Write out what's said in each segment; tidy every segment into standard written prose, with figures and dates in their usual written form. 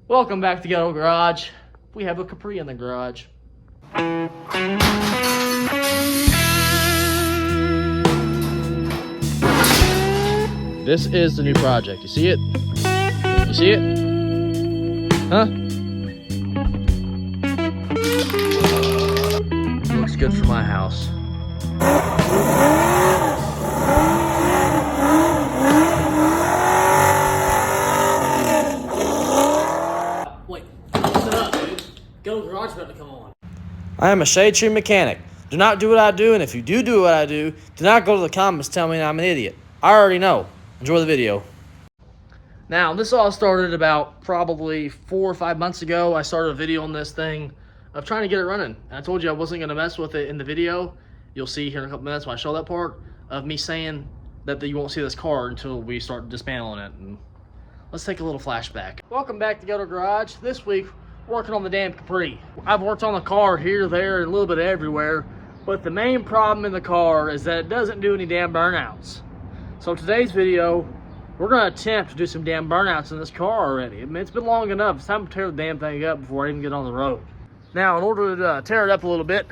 Welcome back to Ghetto Garage. We have a Capri in the garage. This is the new project. You see it? You see it? Huh? Looks good for my house. Wait, listen up, dude. Ghetto Garage about to come on. I am a shade tree mechanic. Do not do what I do, and if you do what I do, do not go to the comments telling me I'm an idiot. I already know. Enjoy the video. Now, this all started about probably 4 or 5 months ago. I started a video on this thing of trying to get it running. And I told you I wasn't going to mess with it in the video. You'll see here in a couple minutes when I show that part of me saying that you won't see this car until we start dismantling it. And let's take a little flashback. Welcome back to Ghetto Garage. This week, working on the damn Capri. I've worked on the car here, there, and a little bit everywhere. But the main problem in the car is that it doesn't do any damn burnouts. So today's video, we're going to attempt to do some damn burnouts in this car already. I mean, it's been long enough. It's time to tear the damn thing up before I even get on the road. Now, in order to tear it up a little bit,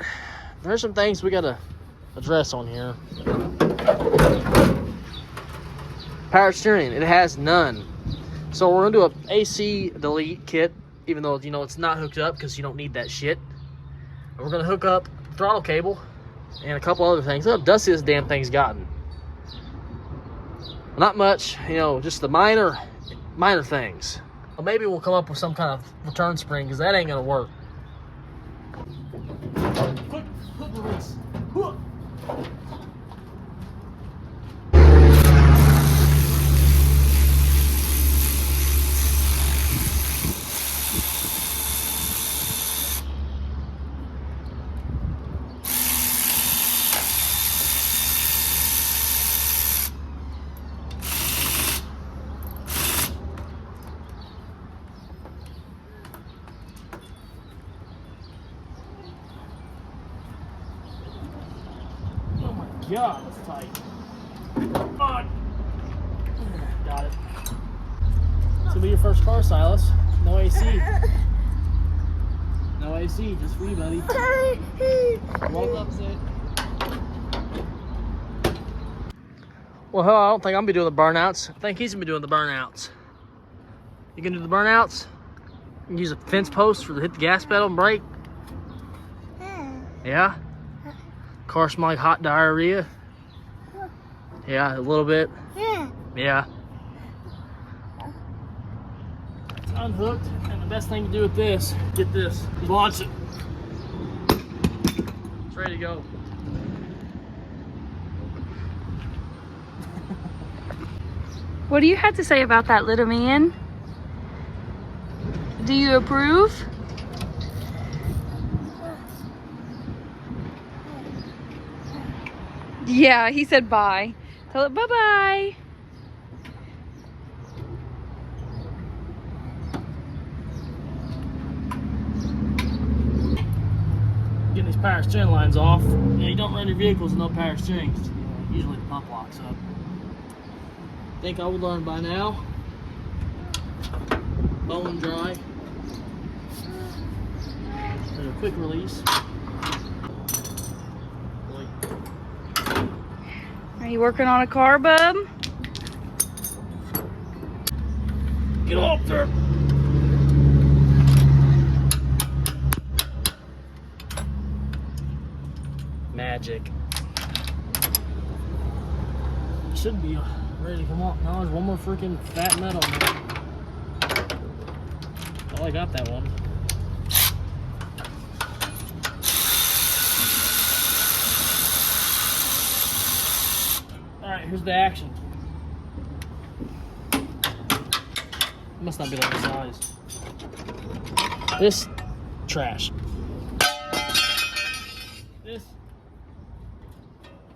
there's some things we got to address on here. Power steering, it has none. So we're going to do an AC delete kit, even though, you know, it's not hooked up because you don't need that shit. And we're going to hook up throttle cable and a couple other things. Look how dusty this damn thing's gotten. Not much, you know, just the minor things. Well, maybe we'll come up with some kind of return spring because that ain't gonna work. Quick release. God, that's tight. Oh. Got it. This will be your first car, Silas. No AC. No AC, just for you, buddy. Walk up, sit. Well, hell, I don't think I'm gonna be doing the burnouts. I think he's gonna be doing the burnouts. You gonna do the burnouts? You can use a fence post for to hit the gas pedal and brake. Yeah? Car smell like hot diarrhea? Yeah, a little bit. Yeah. It's unhooked, and the best thing to do with this, get this, launch it. It's ready to go. What do you have to say about that, little man? Do you approve? Yeah, he said bye. Tell it bye-bye. Getting these power steering lines off. Yeah, you don't run your vehicles with no power steering. Usually the pump locks up. Think I would learn by now. Bone dry. There's a quick release. Are you working on a car, bub? Get off there. Magic. Should be ready to come on. No, there's one more freaking fat nut on there. Oh, I got that one. Alright, here's the action. Must not be the right size. This trash. This.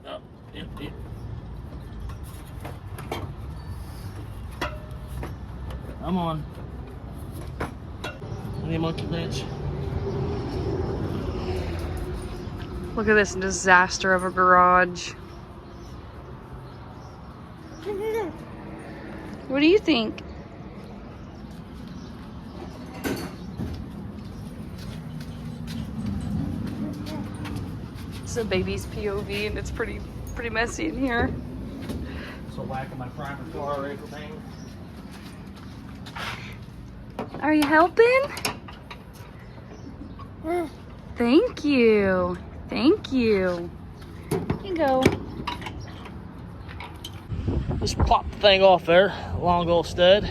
Oh, yep. I'm on. I need a monkey wrench. Look at this disaster of a garage. What do you think? a baby's POV, and it's pretty messy in here. So whacking my primer car ready for paint. Are you helping? Thank you. Thank you. Here you go. Just pop the thing off there, long old stud.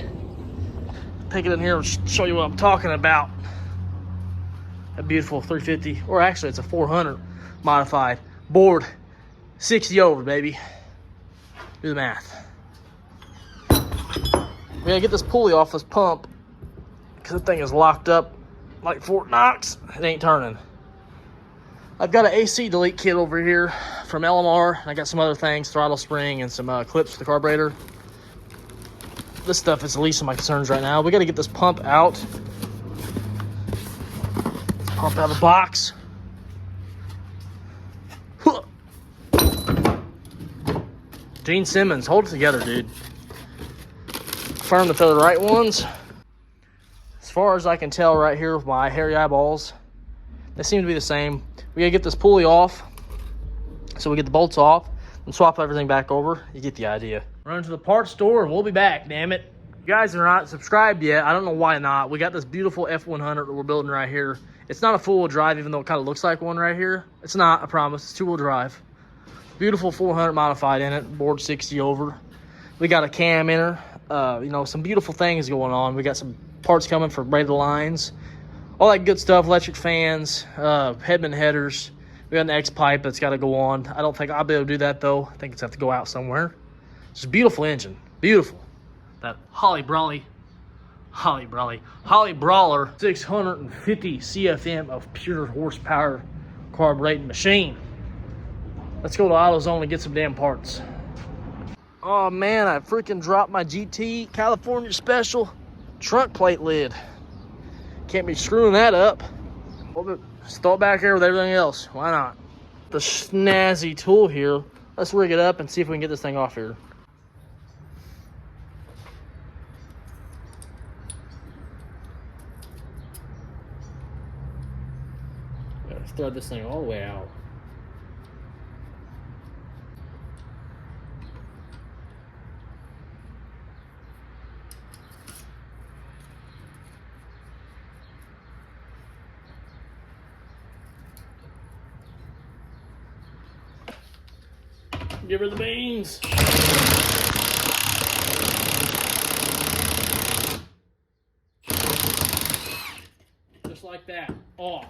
Take it in here and show you what I'm talking about. A beautiful 350, or actually it's a 400 modified. Board 60 over, baby. Do the math. We gotta get this pulley off this pump because the thing is locked up like Fort Knox. It ain't turning. I've got an AC delete kit over here from LMR, and I got some other things, throttle spring and some clips for the carburetor. This stuff is the least of my concerns right now. We got to get this pump out. Pump out of the box. Gene Simmons, hold it together, dude. Confirm that they're the right ones. As far as I can tell right here with my hairy eyeballs, they seem to be the same. We gotta get this pulley off, so we get the bolts off and swap everything back over. You get the idea. Run to the parts store and we'll be back, damn it. You guys are not subscribed yet. I don't know why not. We got this beautiful F100 that we're building right here. It's not a four-wheel drive, even though it kind of looks like one right here. It's not, I promise. It's two-wheel drive. Beautiful 400 modified in it, board 60 over. We got a cam in her. You know, some beautiful things going on. We got some parts coming for braided lines. All that good stuff, electric fans, headman headers. We got an X pipe that's got to go on. I don't think I'll be able to do that, though. I think it's have to go out somewhere. It's a beautiful engine. Beautiful. That Holly Brawler 650 CFM of pure horsepower carbureting machine. Let's go to AutoZone and get some damn parts. Oh, man, I freaking dropped my GT California Special trunk plate lid. Can't be screwing that up. Just throw it back here with everything else. Why not? The snazzy tool here. Let's rig it up and see if we can get this thing off here. Let's thread this thing all the way out. Give her the beans. Just like that. Off.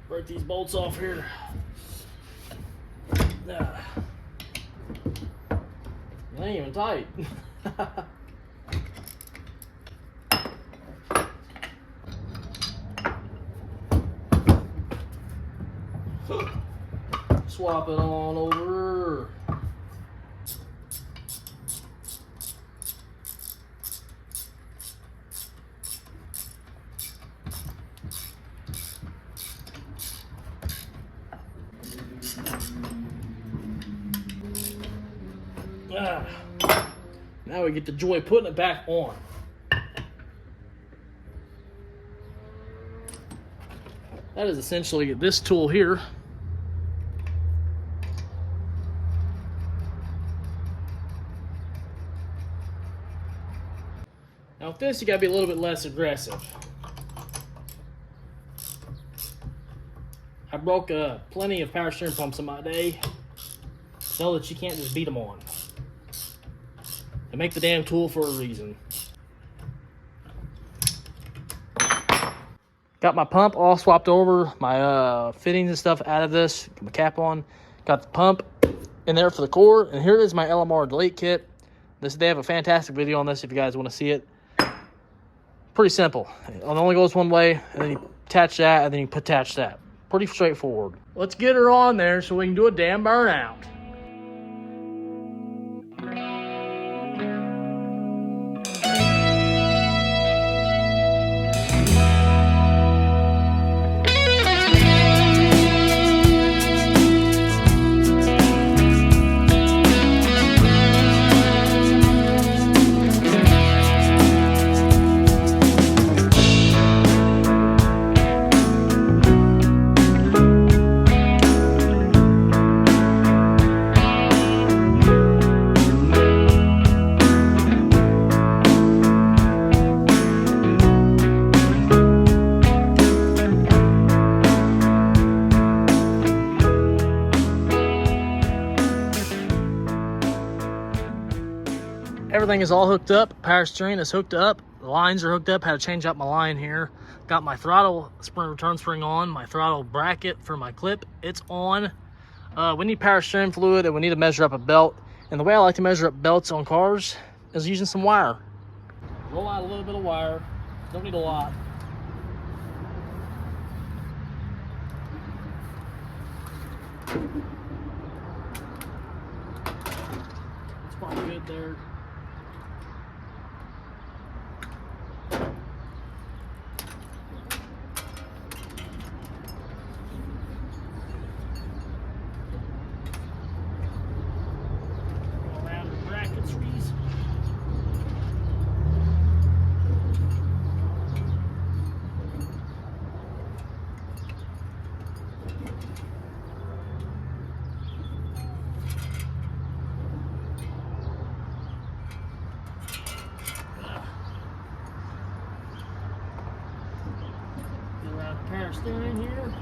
Break these bolts off here. They ain't even tight. Swap it on over. Now we get the joy of putting it back on. That is essentially this tool here. Now with this, you gotta be a little bit less aggressive. I broke plenty of power steering pumps in my day. Know that you can't just beat them on. They make the damn tool for a reason. Got my pump all swapped over, my fittings and stuff out of this. Got my cap on. Got the pump in there for the core, and here is my LMR delete kit. They have a fantastic video on this if you guys want to see it. Pretty simple. It only goes one way, and then you attach that, and then you attach that. Pretty straightforward. Let's get her on there so we can do a damn burnout. Everything is all hooked up. Power steering is hooked up. The lines are hooked up. Had to change out my line here. Got my throttle spring, return spring on. My throttle bracket for my clip, it's on. We need power steering fluid, and we need to measure up a belt. And the way I like to measure up belts on cars is using some wire. Roll out a little bit of wire. Don't need a lot. It's probably good there. Power steering here.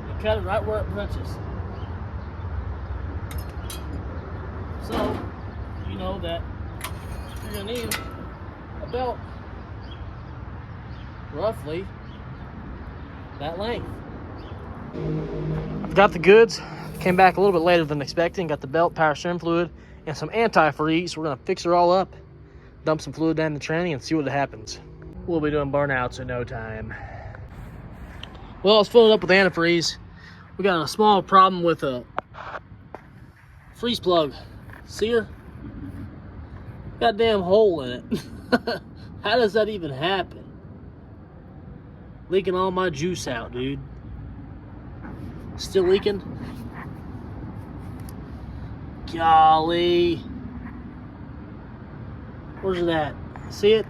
You cut it right where it touches. So, you know that you're gonna need a belt roughly that length. I've got the goods. Came back a little bit later than expecting. Got the belt, power steering fluid, and some antifreeze. We're gonna fix her all up, dump some fluid down the tranny, and see what happens. We'll be doing burnouts in no time. Well, it's filled up with antifreeze. We got a small problem with a freeze plug. See her? Goddamn hole in it. How does that even happen? Leaking all my juice out, dude. Still leaking? Golly. Where's it at? See it?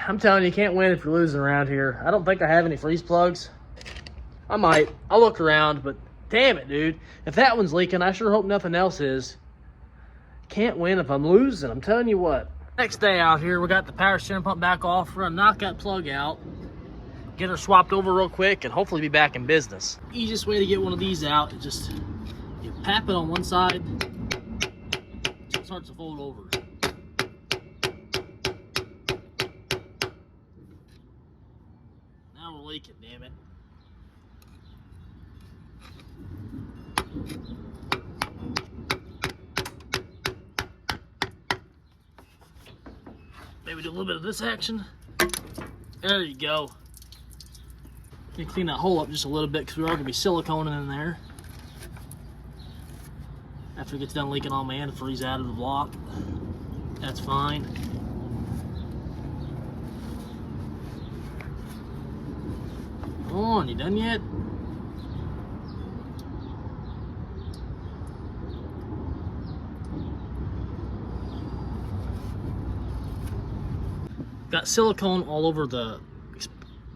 I'm telling you can't win if you're losing around here. I don't think I have any freeze plugs. I might. I'll look around, but damn it, dude. If that one's leaking, I sure hope nothing else is. Can't win if I'm losing. I'm telling you what. Next day out here, we got the power steering pump back off. We're gonna knock that plug out, get her swapped over real quick, and hopefully be back in business. Easiest way to get one of these out is just you pap it on one side, so it starts to fold over. Now we're leaking, damn it. Maybe do a little bit of this action. There you go. You can clean that hole up just a little bit because we are going to be siliconing in there. After it gets done leaking all my antifreeze out of the block. That's fine. Come on, you done yet? Got silicone all over the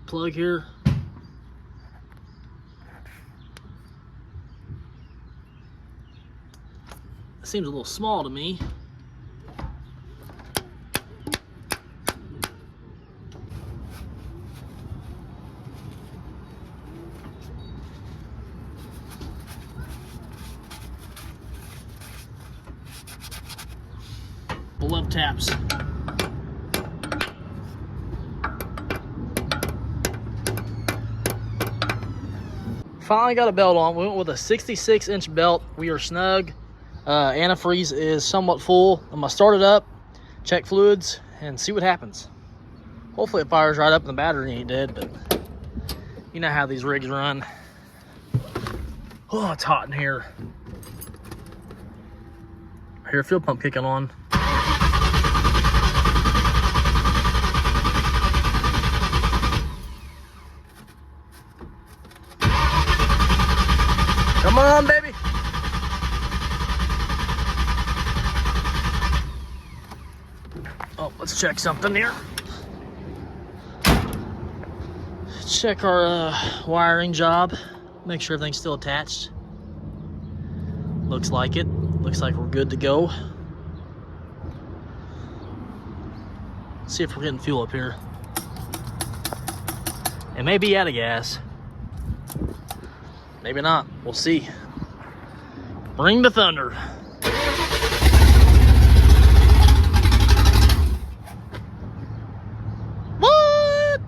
plug here. It seems a little small to me. Love taps. Finally got a belt on. We went with a 66-inch belt. We are snug. Antifreeze is somewhat full. I'm gonna start it up, check fluids, and see what happens. Hopefully it fires right up and the battery ain't dead, but you know how these rigs run. Oh, it's hot in here. I hear a fuel pump kicking on. Come on, baby. Oh, let's check something here. Check our wiring job. Make sure everything's still attached. Looks like it. Looks like we're good to go. See if we're getting fuel up here. It may be out of gas. Maybe not. We'll see. Bring the thunder. What?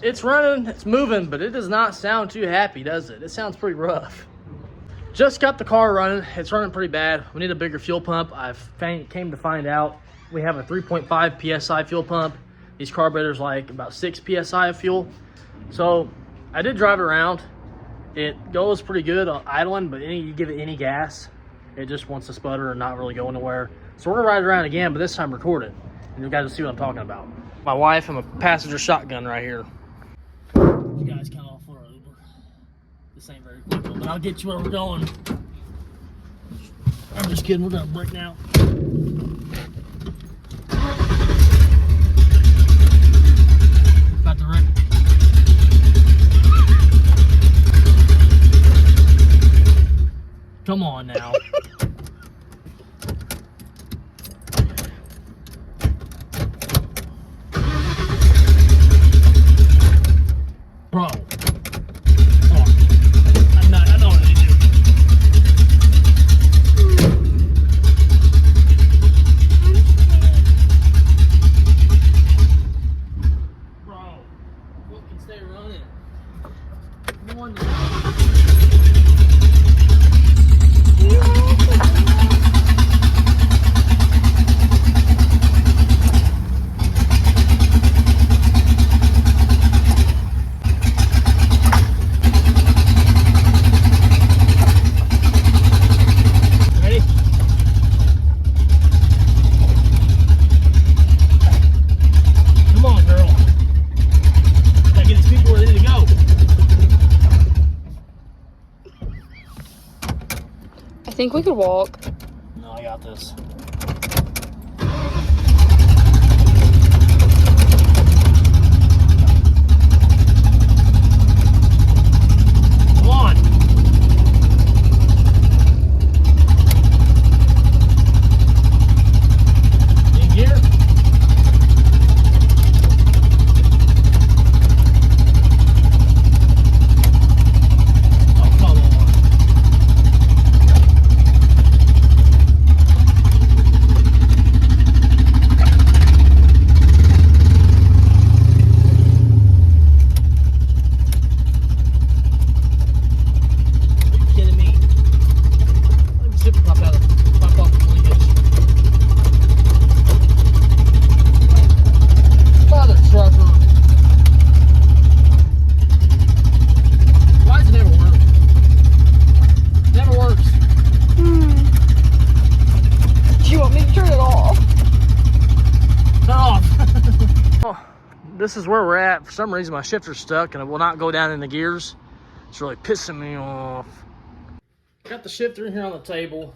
It's running, it's moving, but it does not sound too happy, does it? It sounds pretty rough. Just got the car running. It's running pretty bad. We need a bigger fuel pump. Came to find out we have a 3.5 PSI fuel pump. These carburetors like about 6 PSI of fuel. So I did drive it around. It goes pretty good on idling, but you give it any gas, it just wants to sputter and not really go anywhere. So we're gonna ride it around again, but this time record it. And you guys will see what I'm talking about. My wife and my passenger shotgun right here. You guys come off for our Uber. This ain't very quick, but I'll get you where we're going. I'm just kidding, we're gonna break now. About to wreck. Come on now. Bro. Oh. I know what they do. Bro. What can stay running? No wonder. I think we could walk. No, I got this. Come on. In gear. This is where we're at. For some reason my shifter's stuck and it will not go down in the gears. It's really pissing me off. Got the shifter in here on the table,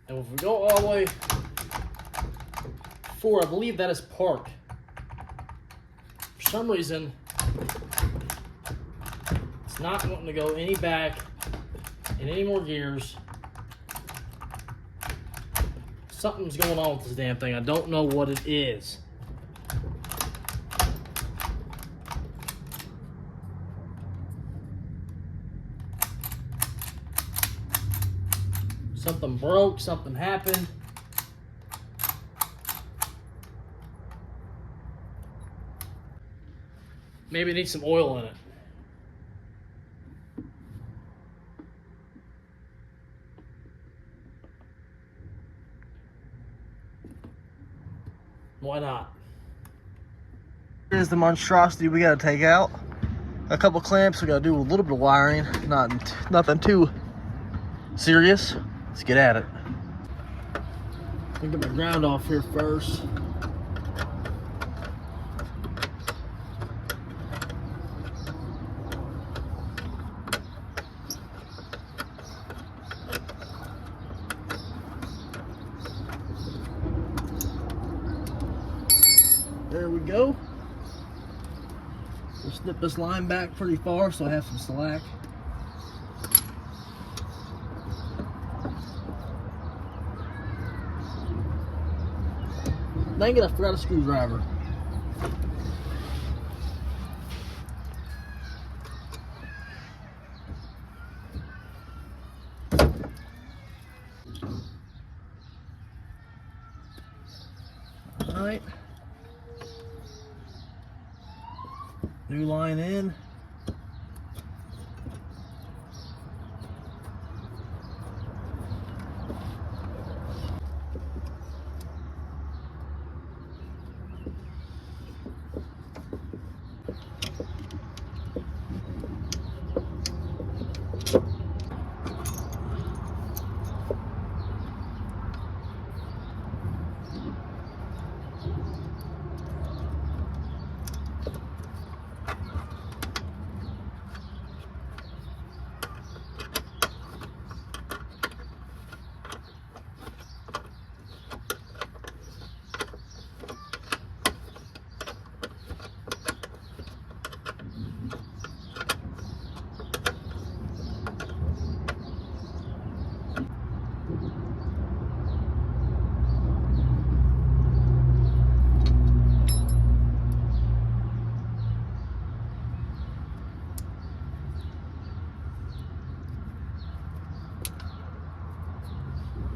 and if we go all the way forward, I believe that is park. For some reason it's not wanting to go any back in any more gears. Something's going on with this damn thing. I don't know what it is. Something broke, something happened. Maybe it needs some oil in it. Why not? Here's the monstrosity we gotta take out. A couple clamps, we gotta do a little bit of wiring, nothing too serious. Let's get at it. Let me get my ground off here first. There we go. We'll snip this line back pretty far so I have some slack. Dang it, I forgot a screwdriver. All right. New line in.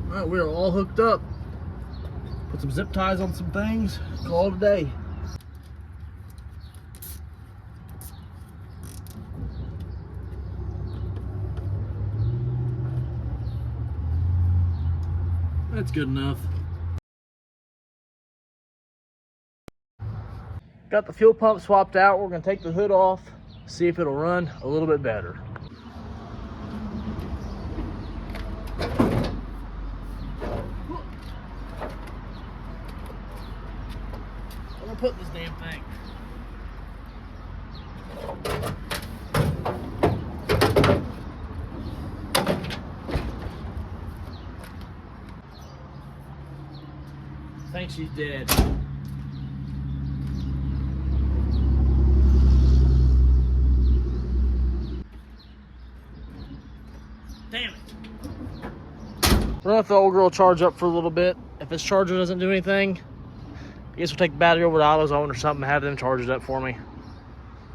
All right, we're all hooked up. Put some zip ties on some things. Call it a day. That's good enough. Got the fuel pump swapped out. We're gonna take the hood off, see if it'll run a little bit better. I'm gonna put this damn thing. I think she's dead. Damn it. We're gonna let the old girl charge up for a little bit. If this charger doesn't do anything, I guess we'll take the battery over to AutoZone or something and have them charge it up for me.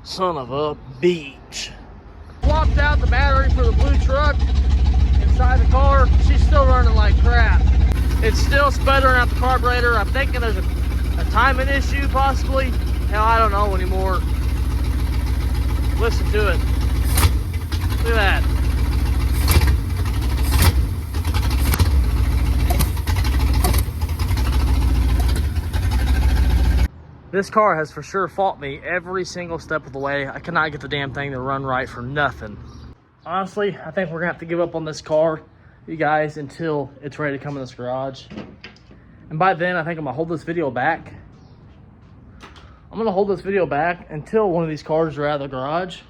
Son of a bitch. Swapped out the battery for the blue truck inside the car. She's still running like crap. It's still sputtering out the carburetor. I'm thinking there's a timing issue possibly. Hell, I don't know anymore. Listen to it. Look at that. This car has for sure fought me every single step of the way. I cannot get the damn thing to run right for nothing. Honestly, I think we're gonna have to give up on this car, you guys, until it's ready to come in this garage. And by then, I think I'm gonna hold this video back. I'm gonna hold this video back until one of these cars are out of the garage.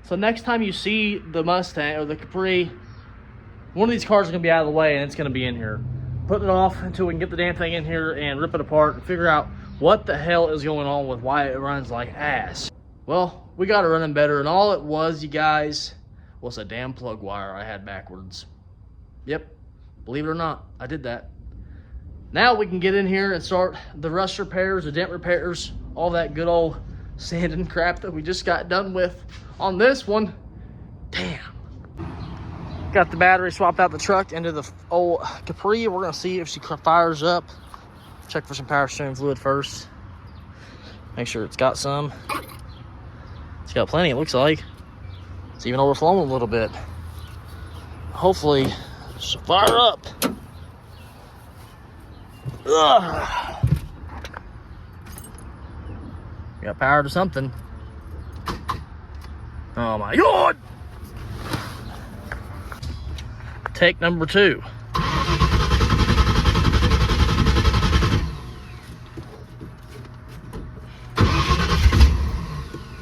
So next time you see the Mustang or the Capri, one of these cars is gonna be out of the way and it's gonna be in here. Putting it off until we can get the damn thing in here and rip it apart and figure out what the hell is going on with why it runs like ass. Well, we got it running better, and all it was, you guys, was a damn plug wire I had backwards. Yep, believe it or not, I did that. Now we can get in here and start the rust repairs, the dent repairs, all that good old sanding crap that we just got done with on this one. Damn. Got the battery swapped out the truck into the old Capri. We're gonna see if she fires up. Check for some power steering fluid first. Make sure it's got some. It's got plenty, it looks like. It's even overflowing a little bit. Hopefully, she'll fire up. Ugh. Got power to something. Oh my God! Take number 2.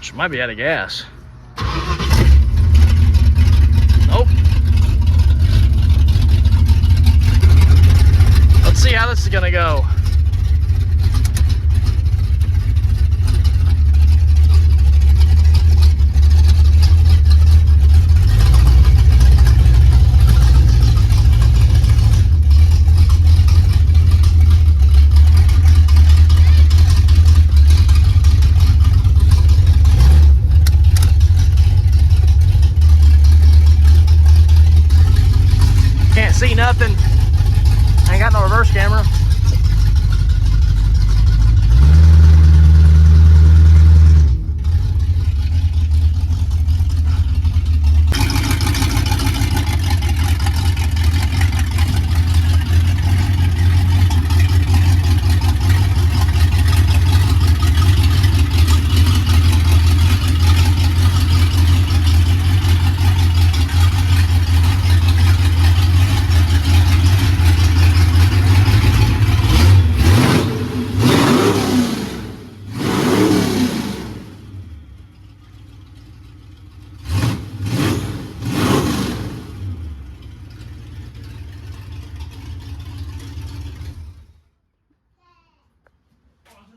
She might be out of gas. Nope. Let's see how this is gonna go. Can't see nothing. I ain't got no reverse camera.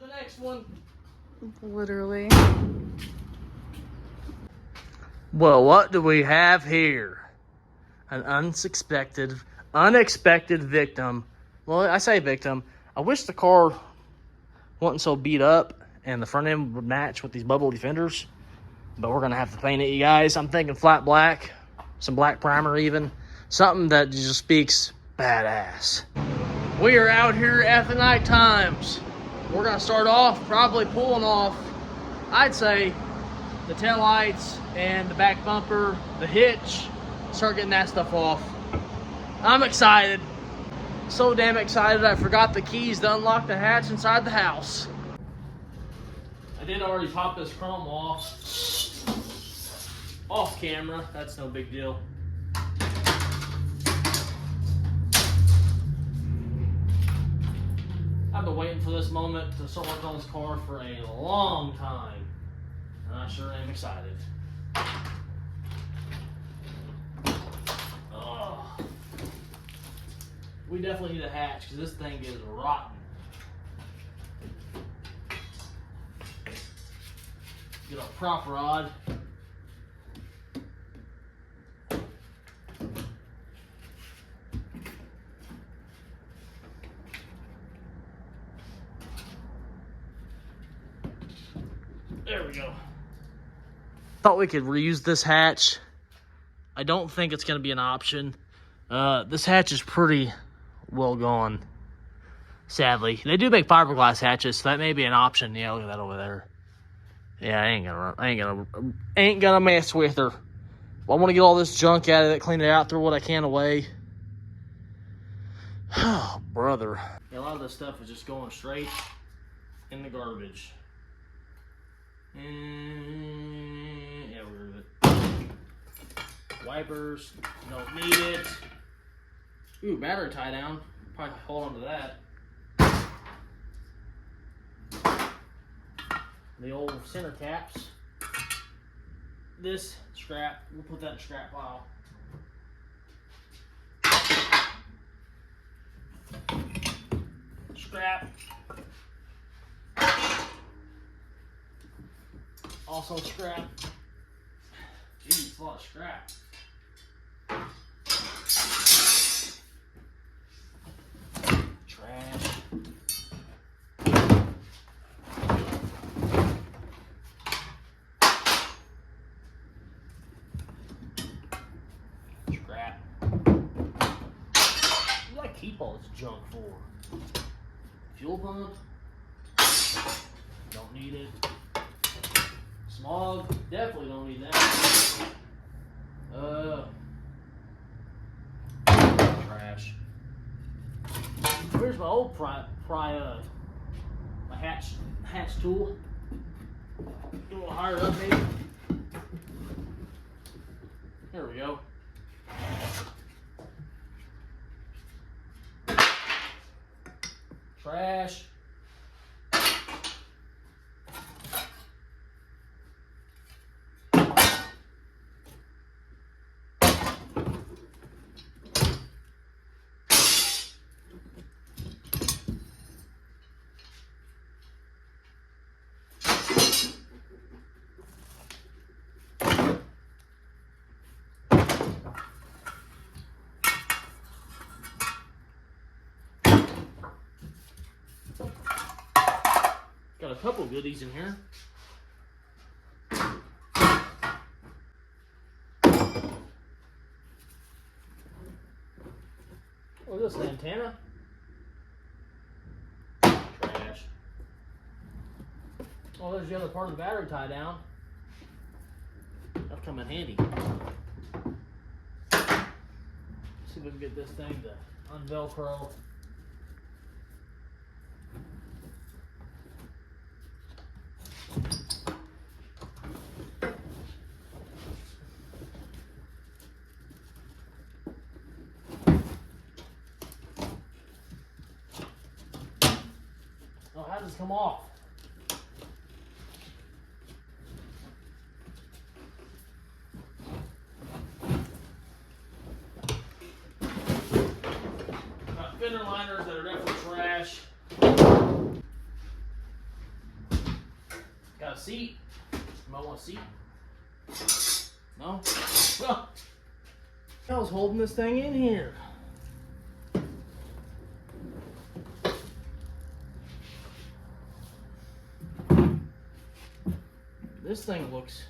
Next one. Literally. Well, what do we have here? An unexpected victim. Well, I say victim. I wish the car wasn't so beat up and the front end would match with these bubble defenders. But we're going to have to paint it, you guys. I'm thinking flat black, some black primer even. Something that just speaks badass. We are out here at the night times. We're gonna start off probably pulling off, I'd say, the tail lights and the back bumper, the hitch, start getting that stuff off. I'm excited. So damn excited I forgot the keys to unlock the hatch inside the house. I did already pop this chrome off camera. That's no big deal. I've been waiting for this moment to start working on this car for a long time, and I sure am excited. Oh, we definitely need a hatch because this thing is rotten. Get a prop rod. There we go. Thought we could reuse this hatch. I don't think it's going to be an option. This hatch is pretty well gone, sadly. They do make fiberglass hatches, so that may be an option. Yeah, look at that over there. Yeah, I ain't gonna mess with her. I want to get all this junk out of it, clean it out, throw what I can away. Oh, brother. Yeah, a lot of this stuff is just going straight in the garbage. And yeah, we're good. Wipers, don't need it. Ooh, battery tie down. Probably hold on to that. The old center caps. This scrap, we'll put that in scrap pile. Scrap. Also scrap. Jeez, a lot of scrap. keep all this junk for? Fuel pump? Don't need it. Smog? Definitely don't need that. Trash. Where's my old my hatch tool? A little higher up, maybe. There we go. Trash. Got a couple goodies in here. What is this, antenna? Trash. Oh, there's the other part of the battery tie down. That'll come in handy. See if we can get this thing to unvelcro. Oh, how does this come off? Got fender liners that are definitely trash. Got a seat. Might want a seat. No? Oh. I was holding this thing in here. This thing looks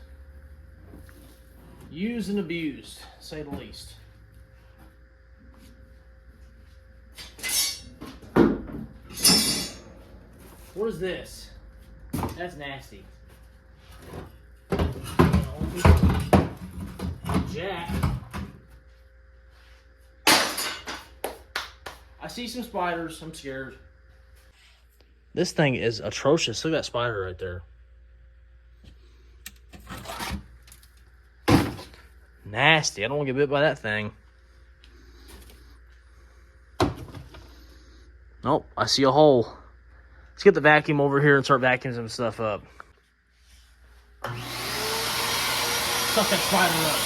used and abused, to say the least. What is this? That's nasty. Jack. I see some spiders. I'm scared. This thing is atrocious. Look at that spider right there. Nasty. I don't want to get bit by that thing. Nope. I see a hole. Let's get the vacuum over here and start vacuuming some stuff up. Suck that spider up.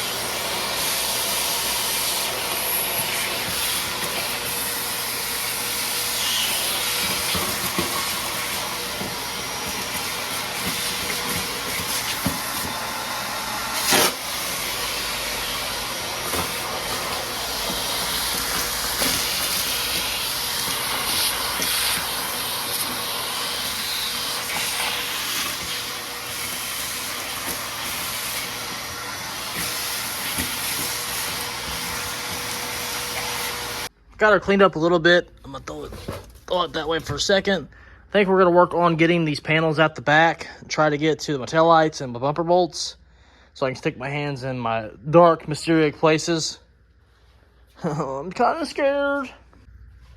Got her cleaned up a little bit. I'm gonna throw it that way for a second. I think we're gonna work on getting these panels at the back and try to get to the tail lights and the bumper bolts so I can stick my hands in my dark, mysterious places. I'm kind of scared.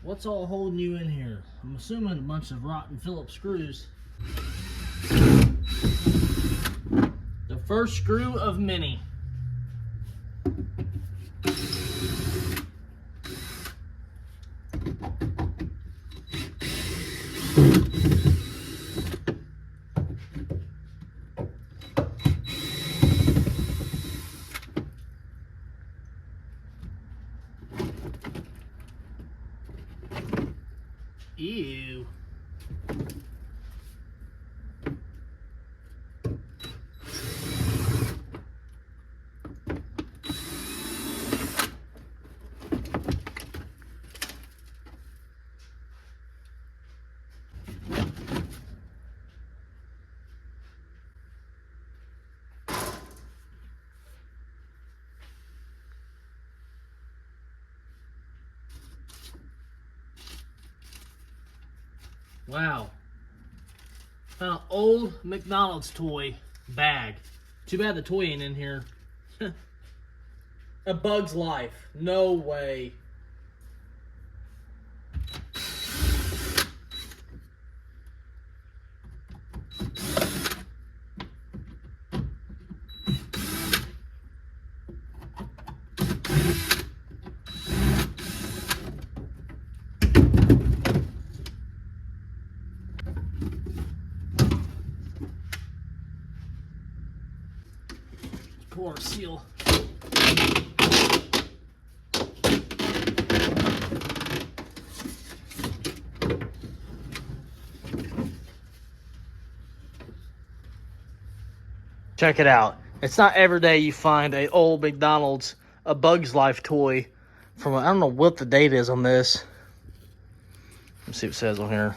What's all holding you in here? I'm assuming a bunch of rotten Phillips screws. The first screw of many. Ew. Wow. Found an old McDonald's toy bag. Too bad the toy ain't in here. A Bug's Life. No way. Pull our seal. Check it out. It's not every day you find a old McDonald's, a Bug's Life toy from, I don't know what the date is on this. Let's see what it says on here.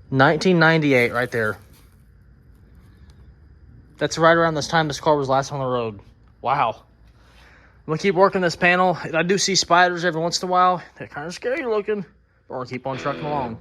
1998 right there. That's right around this time this car was last on the road. Wow. I'm gonna keep working this panel. I do see spiders every once in a while. They're kind of scary looking, but we're gonna keep on trucking along.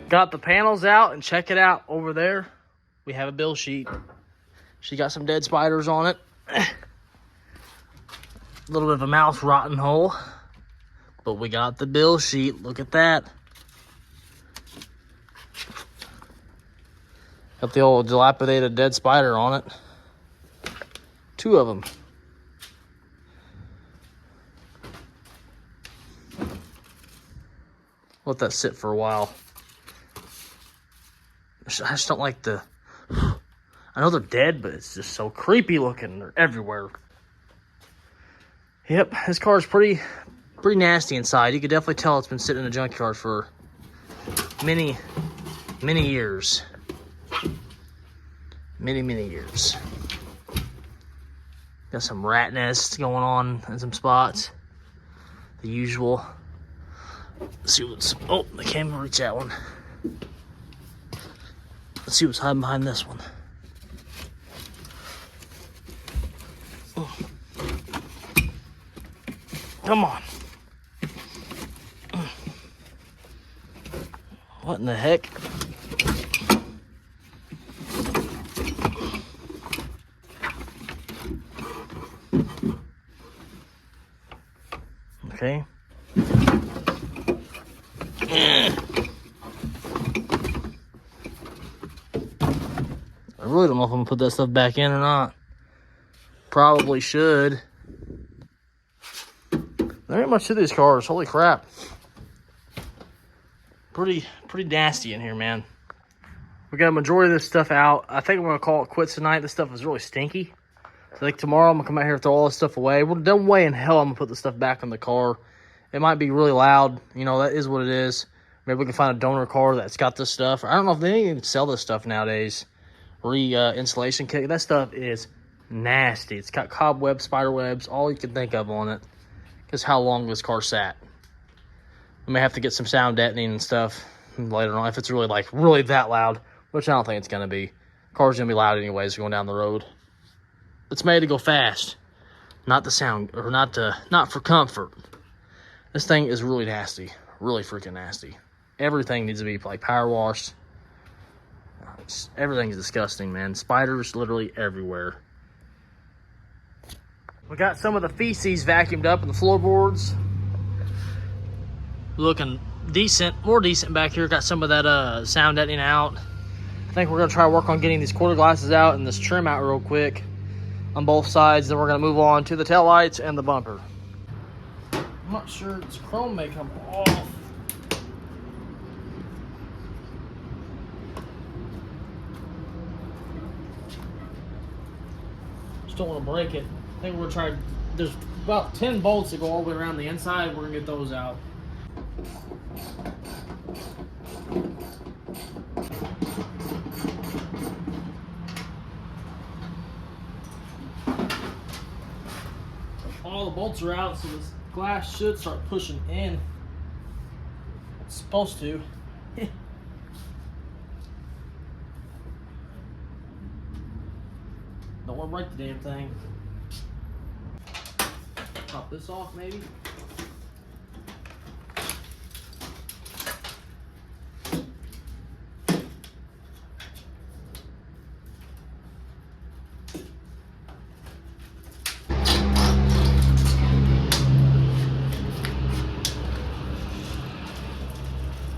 Got the panels out, and check it out over there. We have a bill sheet. She got some dead spiders on it. A little bit of a mouse rotten hole. But we got the bill sheet. Look at that. Got the old dilapidated dead spider on it. 2 of them. Let that sit for a while. I just don't like the... I know they're dead, but it's just so creepy looking. They're everywhere. Yep, this car is pretty nasty inside. You can definitely tell it's been sitting in a junkyard for many years. Many years. Got some rat nests going on in some spots. The usual. Let's see what's... Oh, I can't even reach that one. Let's see what's hiding behind this one. Come on. What in the heck? Okay. I really don't know if I'm gonna put that stuff back in or not. Probably should. There ain't much to these cars. Holy crap. Pretty nasty in here, man. We got a majority of this stuff out. I think I'm gonna call it quits tonight. This stuff is really stinky. So I think tomorrow I'm gonna come out here and throw all this stuff away. Well, no way in hell I'm gonna put the stuff back in the car. It might be really loud. You know, that is what it is. Maybe we can find a donor car that's got this stuff. I don't know if they even sell this stuff nowadays. Installation kit. That stuff is nasty. It's got cobwebs, spider webs, all you can think of on it. Because how long this car sat. I may have to get some sound deadening and stuff later on if it's really that loud, which I don't think it's gonna be. Car's gonna be loud anyways going down the road. It's made to go fast, not the sound, or not for comfort. This thing is really nasty, really freaking nasty. Everything needs to be like power washed. Everything's disgusting, man. Spiders literally everywhere. We got some of the feces vacuumed up in the floorboards. Looking decent, more decent back here. Got some of that sound deadening out. I think we're gonna try to work on getting these quarter glasses out and this trim out real quick on both sides. Then we're gonna move on to the taillights and the bumper. I'm not sure this chrome may come off. Just don't want to break it. I think we're gonna try. There's about 10 bolts that go all the way around the inside. We're gonna get those out. all the bolts are out, so this glass should start pushing in. It's supposed to. Don't want to break the damn thing. Pop this off, maybe.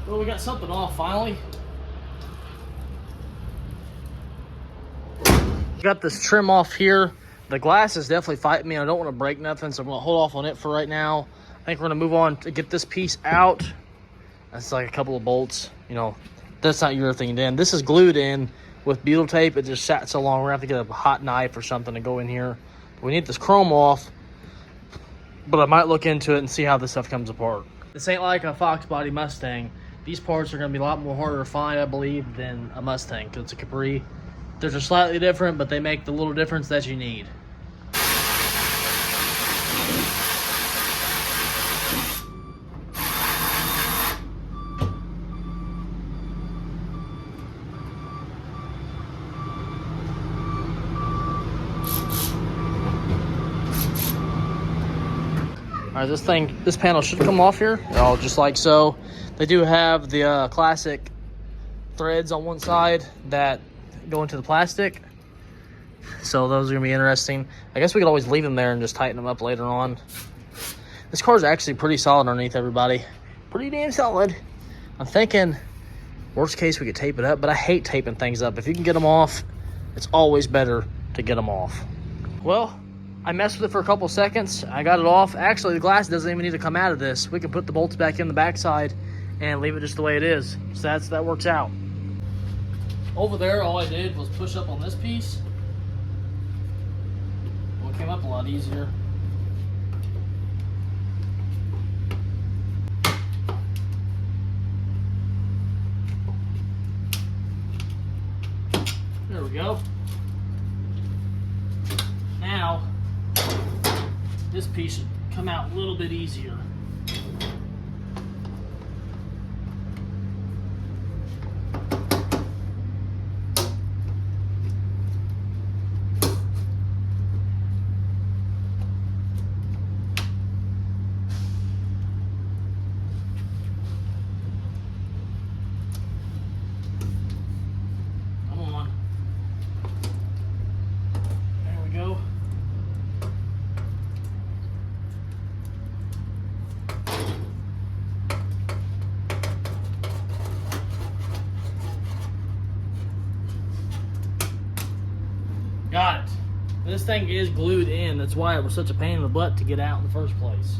Well, we got something off finally. Got this trim off here. The glass is definitely fighting me. I don't want to break nothing, so I'm going to hold off on it for right now. I think we're going to move on to get this piece out. That's like a couple of bolts. You know, that's not your thing in. This is glued in with butyl tape. It just sat so long. We're going to have to get a hot knife or something to go in here. We need this chrome off, but I might look into it and see how this stuff comes apart. This ain't like a Fox body Mustang. These parts are going to be a lot more harder to find, I believe, than a Mustang, because it's a Capri. They're just slightly different, but they make the little difference that you need. All right, this panel should come off here. Oh, just like so. They do have the classic threads on one side that go into the plastic, so those are gonna be interesting. I guess we could always leave them there and just tighten them up later on. This car is actually pretty solid underneath, everybody. Pretty damn solid. I'm thinking worst case we could tape it up, but I hate taping things up. If you can get them off, it's always better to get them off. Well, I messed with it for a couple seconds. I got it off. Actually, the glass doesn't even need to come out of this. We can put the bolts back in the backside and leave it just the way it is. So that works out. Over there, all I did was push up on this piece. Well, it came up a lot easier. There we go. Now, this piece should come out a little bit easier. Got it. This thing is glued in. That's why it was such a pain in the butt to get out in the first place.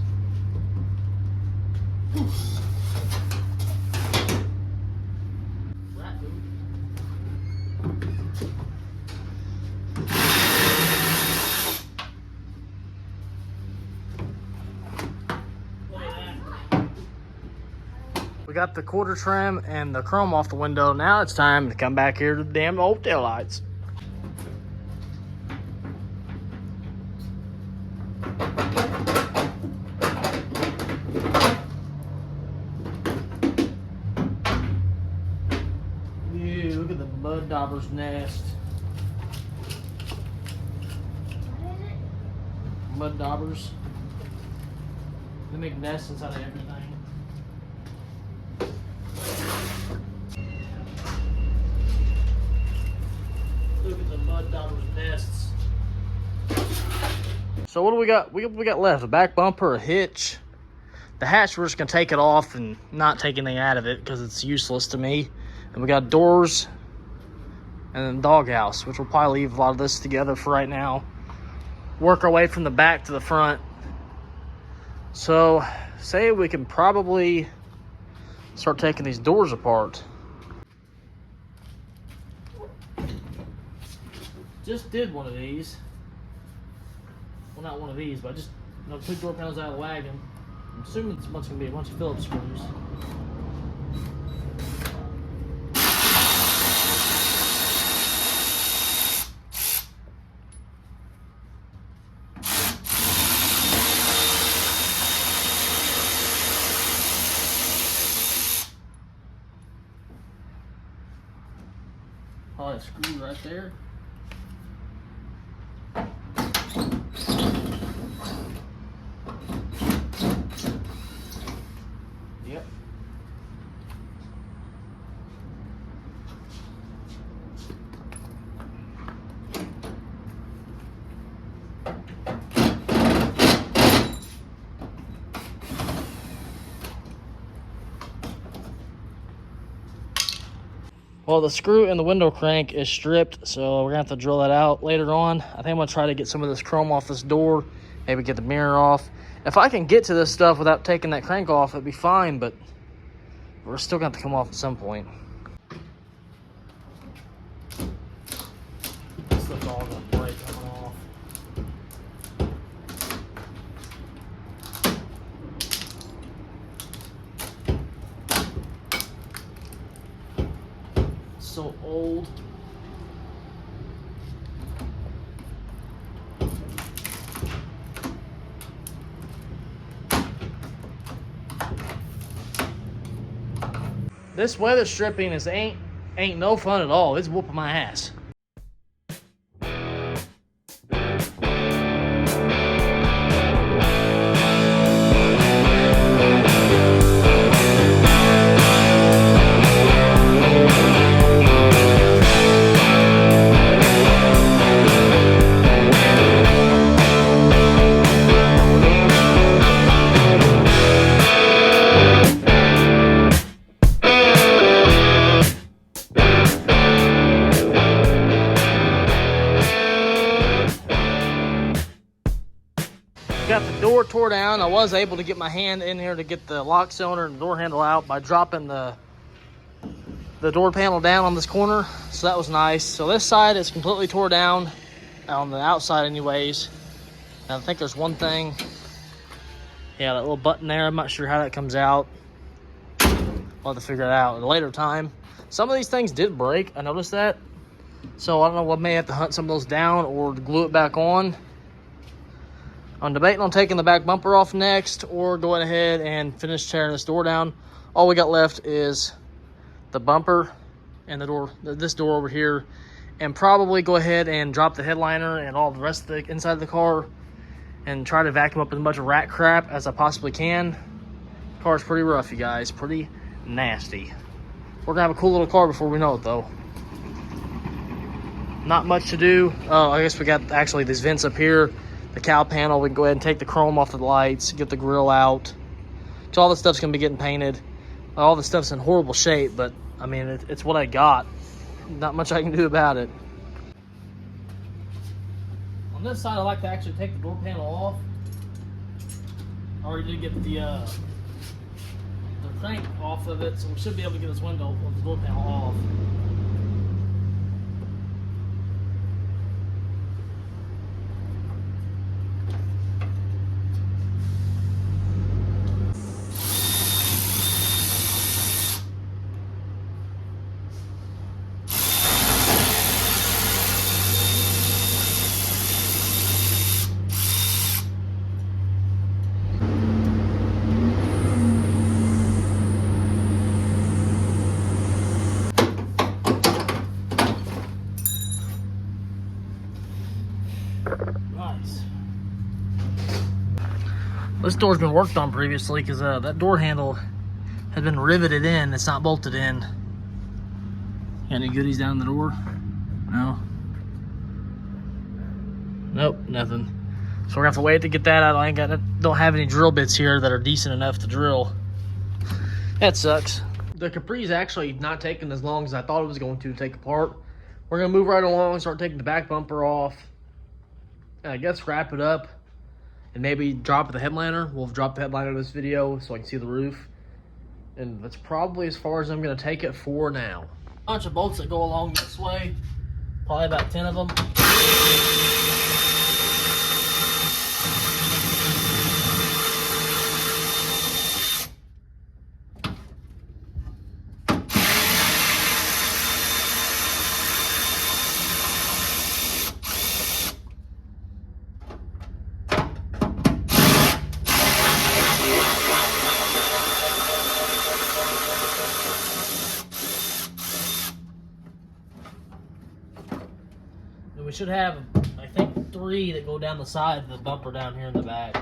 We got the quarter trim and the chrome off the window. Now it's time to come back here to the damn old taillights. Look at the mud dauber's nest. Mud daubers. They make nests inside of everything. Look at the mud dauber's nests. So what do we got? We got left? A back bumper, a hitch. The hatch, we're just gonna take it off and not take anything out of it because it's useless to me. And we got doors and then doghouse, which we'll probably leave a lot of this together for right now. Work our way from the back to the front. So, say we can probably start taking these doors apart. Just did one of these. Well, not one of these, but I just took door panels out of the wagon. I'm assuming it's gonna be a bunch of Phillips screws. got a screw right there. Yep. Well, the screw in the window crank is stripped, so we're gonna have to drill that out later on. I think I'm gonna try to get some of this chrome off this door, maybe get the mirror off. If I can get to this stuff without taking that crank off, it'd be fine, but we're still gonna have to come off at some point. This stuff's all gonna break coming off. So old. This weather stripping ain't no fun at all. It's whooping my ass. Got the door tore down. I was able to get my hand in here to get the lock cylinder and the door handle out by dropping the door panel down on this corner. So that was nice. So this side is completely tore down on the outside anyways. And I think there's one thing. Yeah, that little button there. I'm not sure how that comes out. I'll have to figure it out at a later time. Some of these things did break. I noticed that. So I don't know, I may have to hunt some of those down or glue it back on. I'm debating on taking the back bumper off next or going ahead and finish tearing this door down. All we got left is the bumper and the door, this door over here, and probably go ahead and drop the headliner and all the rest of the inside of the car and try to vacuum up as much rat crap as I possibly can. The car's pretty rough, you guys, pretty nasty. We're gonna have a cool little car before we know it though. Not much to do. Oh, I guess we got actually these vents up here. The cowl panel, we can go ahead and take the chrome off the lights, get the grill out. So all this stuff's gonna be getting painted. All the stuff's in horrible shape, but I mean, it's what I got. Not much I can do about it. On this side, I like to actually take the door panel off. I already did get the crank off of it, so we should be able to get this window with the door panel off. Nice. This door's been worked on previously because that door handle had been riveted in. It's not bolted in. Got any goodies down the door? No. Nope, nothing. So we're gonna have to wait to get that out. Don't have any drill bits here that are decent enough to drill. That sucks. The Capri's actually not taking as long as I thought it was going to take apart. We're gonna move right along, start taking the back bumper off. And I guess wrap it up and maybe drop the headliner. We'll drop the headliner in this video so I can see the roof. And that's probably as far as I'm gonna take it for now. A bunch of bolts that go along this way, probably about 10 of them. should have, I think, 3 that go down the side of the bumper down here in the back.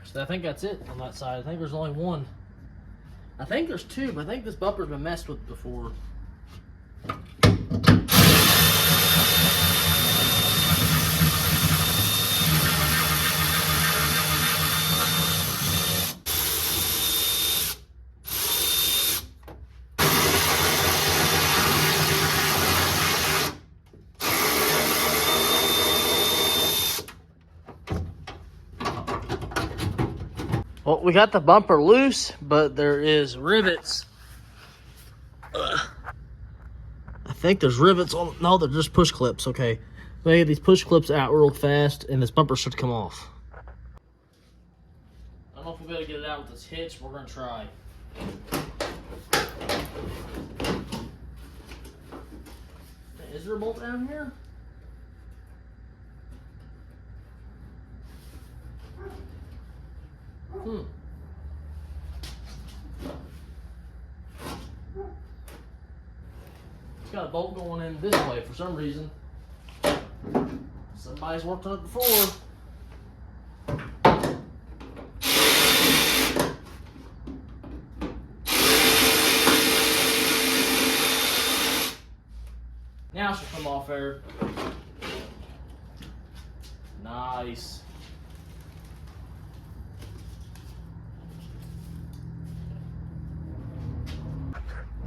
So I think that's it on that side. I think there's only 1. I think there's 2, but I think this bumper's been messed with before. Well, we got the bumper loose, but there is rivets. I think there's rivets on. No, they're just push clips. Okay, we get these push clips out real fast, and this bumper should come off. I don't know if we'll be able to get it out with this hitch. We're gonna try. Is there a bolt down here? It's got a bolt going in this way for some reason. Somebody's worked on it before. Now she'll come off there. Nice.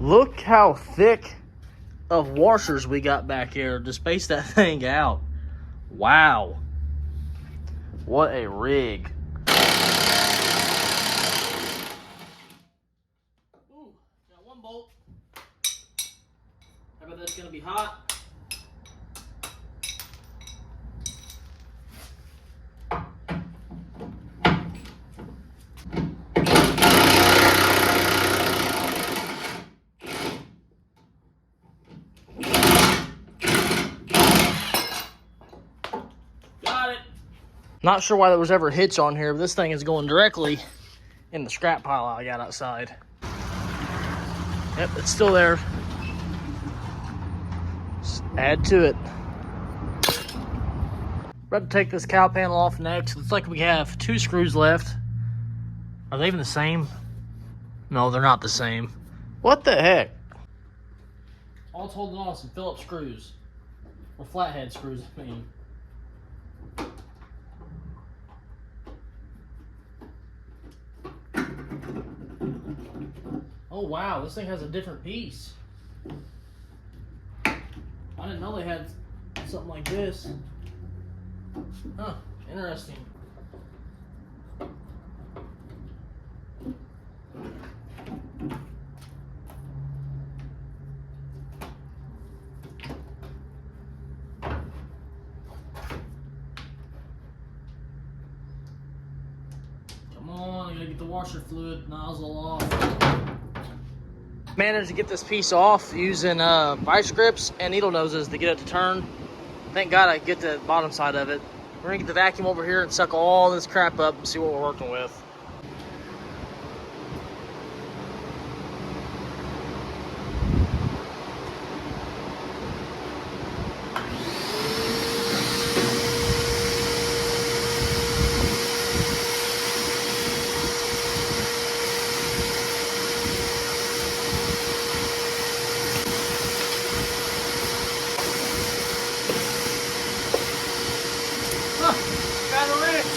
Look how thick of washers we got back here to space that thing out. Wow. What a rig. Ooh, got 1 bolt. I bet that's gonna be hot. Not sure why there was ever a hitch on here, but this thing is going directly in the scrap pile I got outside. Yep, it's still there. Just add to it. We're about to take this cow panel off next. Looks like we have 2 screws left. Are they even the same? No, they're not the same. What the heck? All it's holding on is some Phillips screws. Or flathead screws, I mean. Oh wow, this thing has a different piece. I didn't know they had something like this. Huh, interesting. Come on, I gotta get the washer fluid nozzle off. Managed to get this piece off using vice grips and needle noses to get it to turn. Thank God I get the bottom side of it. We're gonna get the vacuum over here and suck all this crap up and see what we're working with. Got a wrench.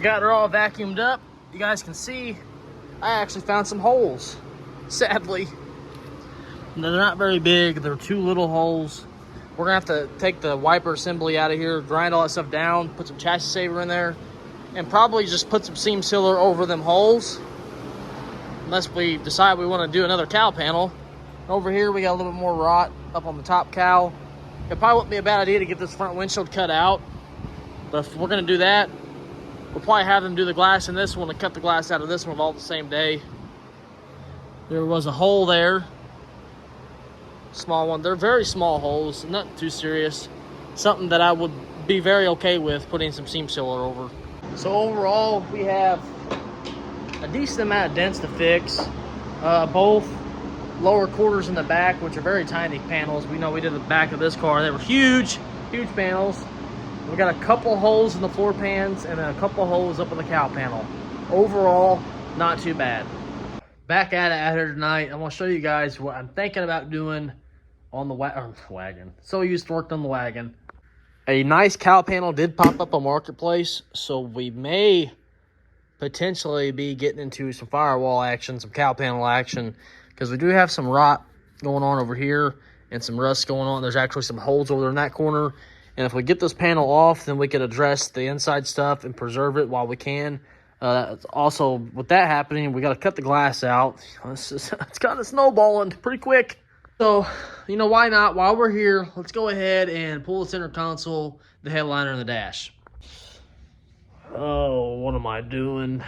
got her all vacuumed up. You guys can see I actually found some holes, sadly. They're not very big. They're 2 little holes. We're gonna have to take the wiper assembly out of here, grind all that stuff down, put some chassis saver in there, and probably just put some seam sealer over them holes, unless we decide we want to do another cowl panel. Over here we got a little bit more rot up on the top cowl. It probably wouldn't be a bad idea to get this front windshield cut out, but if we're gonna do that, we'll probably have them do the glass in this one and cut the glass out of this one all the same day. There was a hole there, small one. They're very small holes, nothing too serious. Something that I would be very okay with putting some seam sealer over. So overall, we have a decent amount of dents to fix. Both lower quarters in the back, which are very tiny panels. We know we did the back of this car. They were huge, huge panels. We got a couple holes in the floor pans and then a couple holes up in the cowl panel. Overall, not too bad. Back at it out here tonight. I'm gonna show you guys what I'm thinking about doing on the wagon. So used to work on the wagon. A nice cowl panel did pop up on Marketplace, so we may potentially be getting into some firewall action, some cowl panel action, because we do have some rot going on over here and some rust going on. There's actually some holes over there in that corner, and if we get this panel off, then we could address the inside stuff and preserve it while we can. Also, with that happening, we got to cut the glass out. It's kind of snowballing pretty quick. So, you know, why not? While we're here, let's go ahead and pull the center console, the headliner, and the dash. Oh, what am I doing?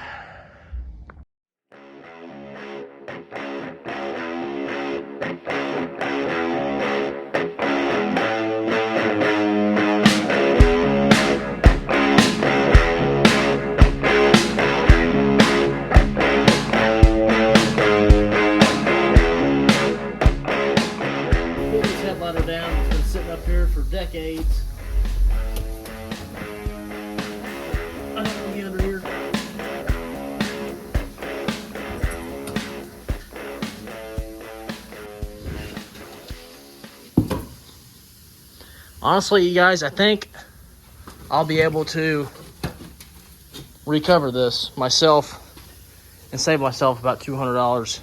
Decades. I don't want to get under here. Honestly, you guys, I think I'll be able to recover this myself and save myself about $200.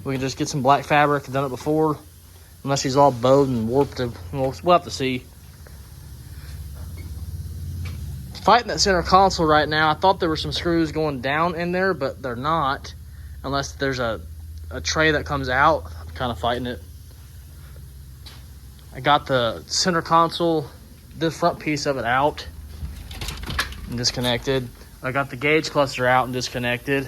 We can just get some black fabric. I've done it before. Unless she's all bowed and warped, we'll have to see. Fighting that center console right now. I thought there were some screws going down in there, but they're not. Unless there's a tray that comes out. I'm kind of fighting it. I got the center console, this front piece of it out and disconnected. I got the gauge cluster out and disconnected.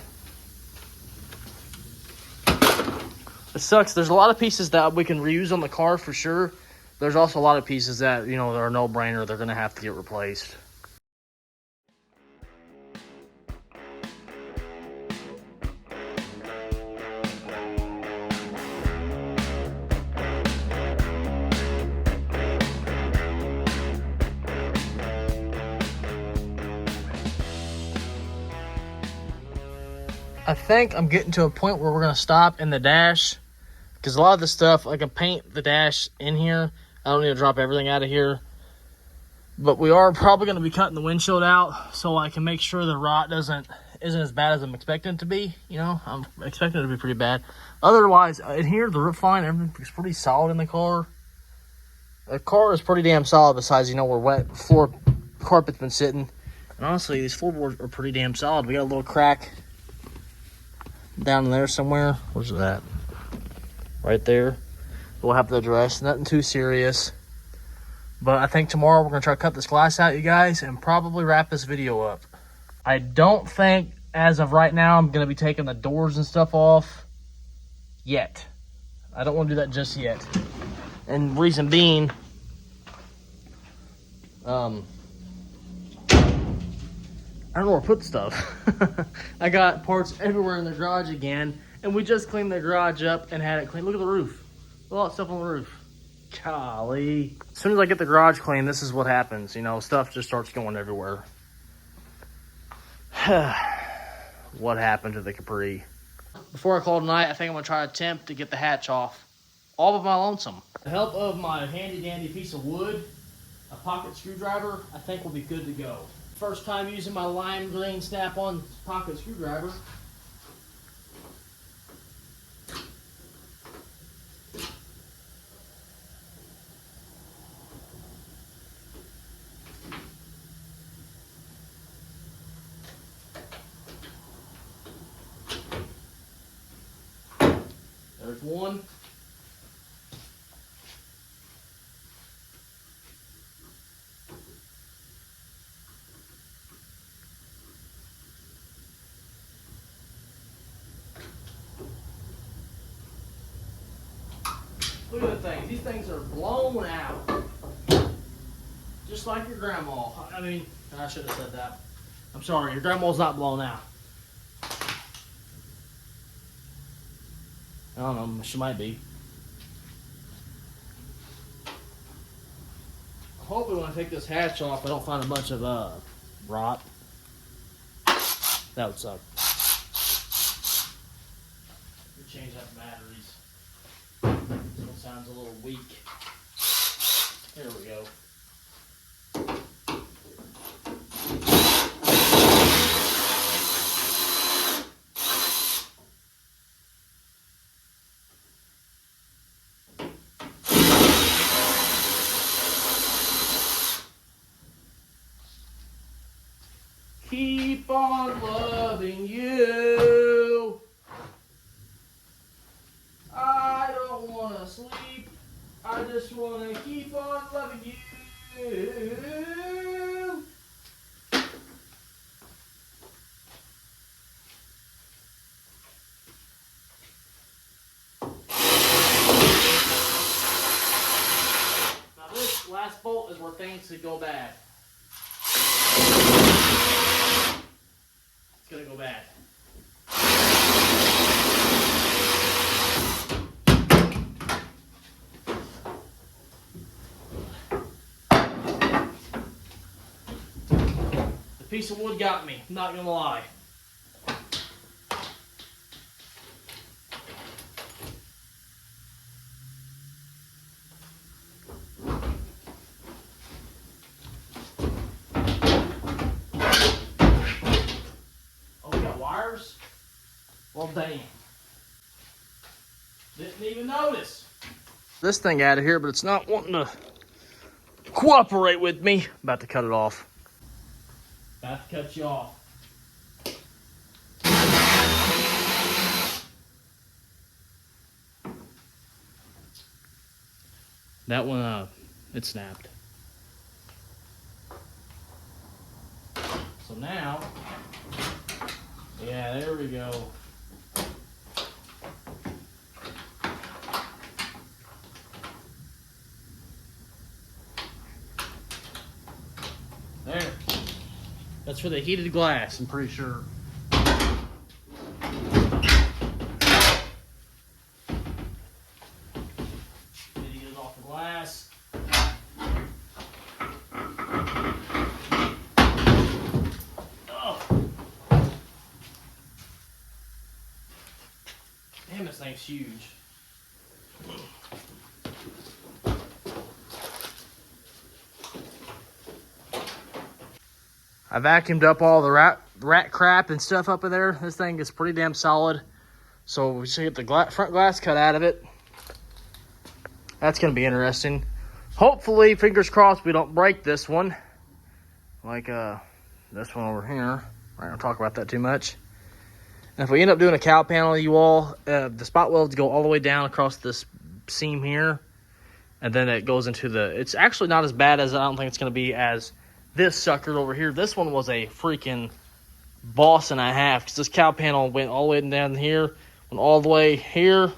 It sucks. There's a lot of pieces that we can reuse on the car for sure. There's also a lot of pieces that, you know, are no-brainer. They're going to have to get replaced. I think I'm getting to a point where we're going to stop in the dash, because a lot of the stuff, I can paint the dash in here. I don't need to drop everything out of here. But we are probably going to be cutting the windshield out so I can make sure the rot isn't as bad as I'm expecting it to be. You know, I'm expecting it to be pretty bad. Otherwise, in here, the roof line, everything's pretty solid in the car. The car is pretty damn solid besides, you know, where wet floor carpet's been sitting. And honestly, these floorboards are pretty damn solid. We got a little crack down in there somewhere. Where's that? Right there. We'll have to address. Nothing too serious. But I think tomorrow we're going to try to cut this glass out, you guys, and probably wrap this video up. I don't think, as of right now, I'm going to be taking the doors and stuff off yet. I don't want to do that just yet. And reason being, I don't know where to put stuff. I got parts everywhere in the garage again, and we just cleaned the garage up and had it clean. Look at the roof. Look at all that stuff on the roof. Golly. As soon as I get the garage clean, this is what happens. You know, stuff just starts going everywhere. What happened to the Capri? Before I call tonight, I think I'm going to try to attempt to get the hatch off. All of my lonesome. With the help of my handy dandy piece of wood, a pocket screwdriver, I think we'll be good to go. First time using my lime green snap-on pocket screwdriver. There's one. Look at the things. These things are blown out. Just like your grandma. I mean, I should have said that. I'm sorry, your grandma's not blown out. I don't know, she might be. Hopefully when I take this hatch off, I don't find a bunch of rot. That would suck. Change out the batteries. This one sounds a little weak. There we go. Keep on loving you. I don't want to sleep. I just want to keep on loving you. Now this last bolt is where things could go bad. It's gonna go bad. The piece of wood got me, not gonna lie. Well, damn. Didn't even notice. This thing out of here, but it's not wanting to cooperate with me. About to cut it off. About to cut you off. That one, it snapped. So now, yeah, there we go. There. That's for the heated glass, I'm pretty sure. Need to get it off the glass. Oh. Damn, this thing's huge. I vacuumed up all the rat crap and stuff up in there. This thing is pretty damn solid. So we should get the front glass cut out of it. That's going to be interesting. Hopefully, fingers crossed, we don't break this one. Like this one over here. I don't talk about that too much. And if we end up doing a cow panel, you all, the spot welds go all the way down across this seam here. And then it goes into the... It's actually not as bad as I don't think it's going to be as... This sucker over here, this one was a freaking boss and a half. Because this cow panel went all the way down here, went all the way here,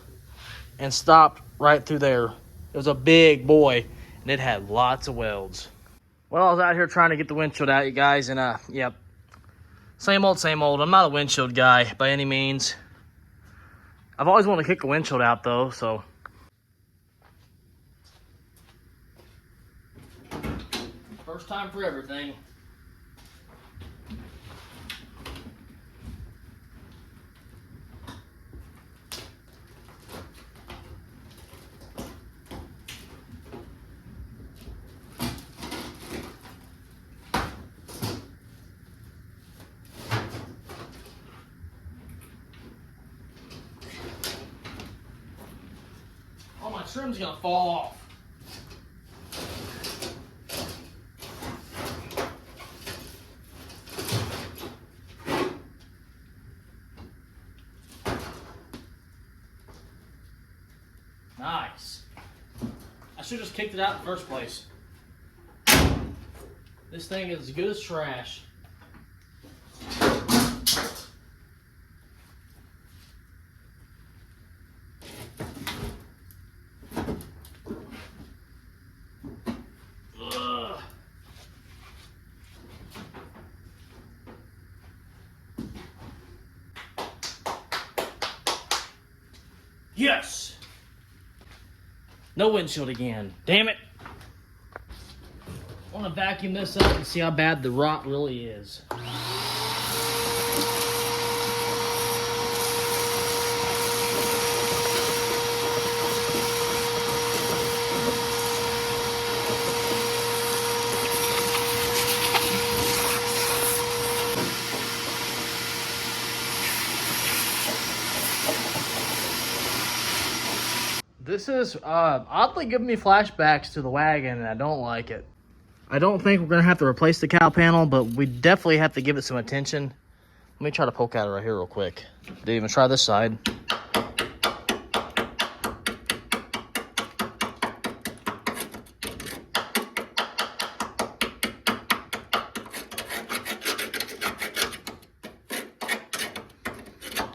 and stopped right through there. It was a big boy, and it had lots of welds. Well, I was out here trying to get the windshield out, you guys, and yep. Same old, same old. I'm not a windshield guy by any means. I've always wanted to kick a windshield out, though, so... First time for everything. trim's gonna fall off. Nice. I should have just kicked it out in the first place. This thing is as good as trash. Ugh. Yes! No windshield again. Damn it! I want to vacuum this up and see how bad the rot really is. This is oddly giving me flashbacks to the wagon, and I don't like it. I don't think we're going to have to replace the cow panel, but we definitely have to give it some attention. Let me try to poke at it right here real quick. Didn't even try this side.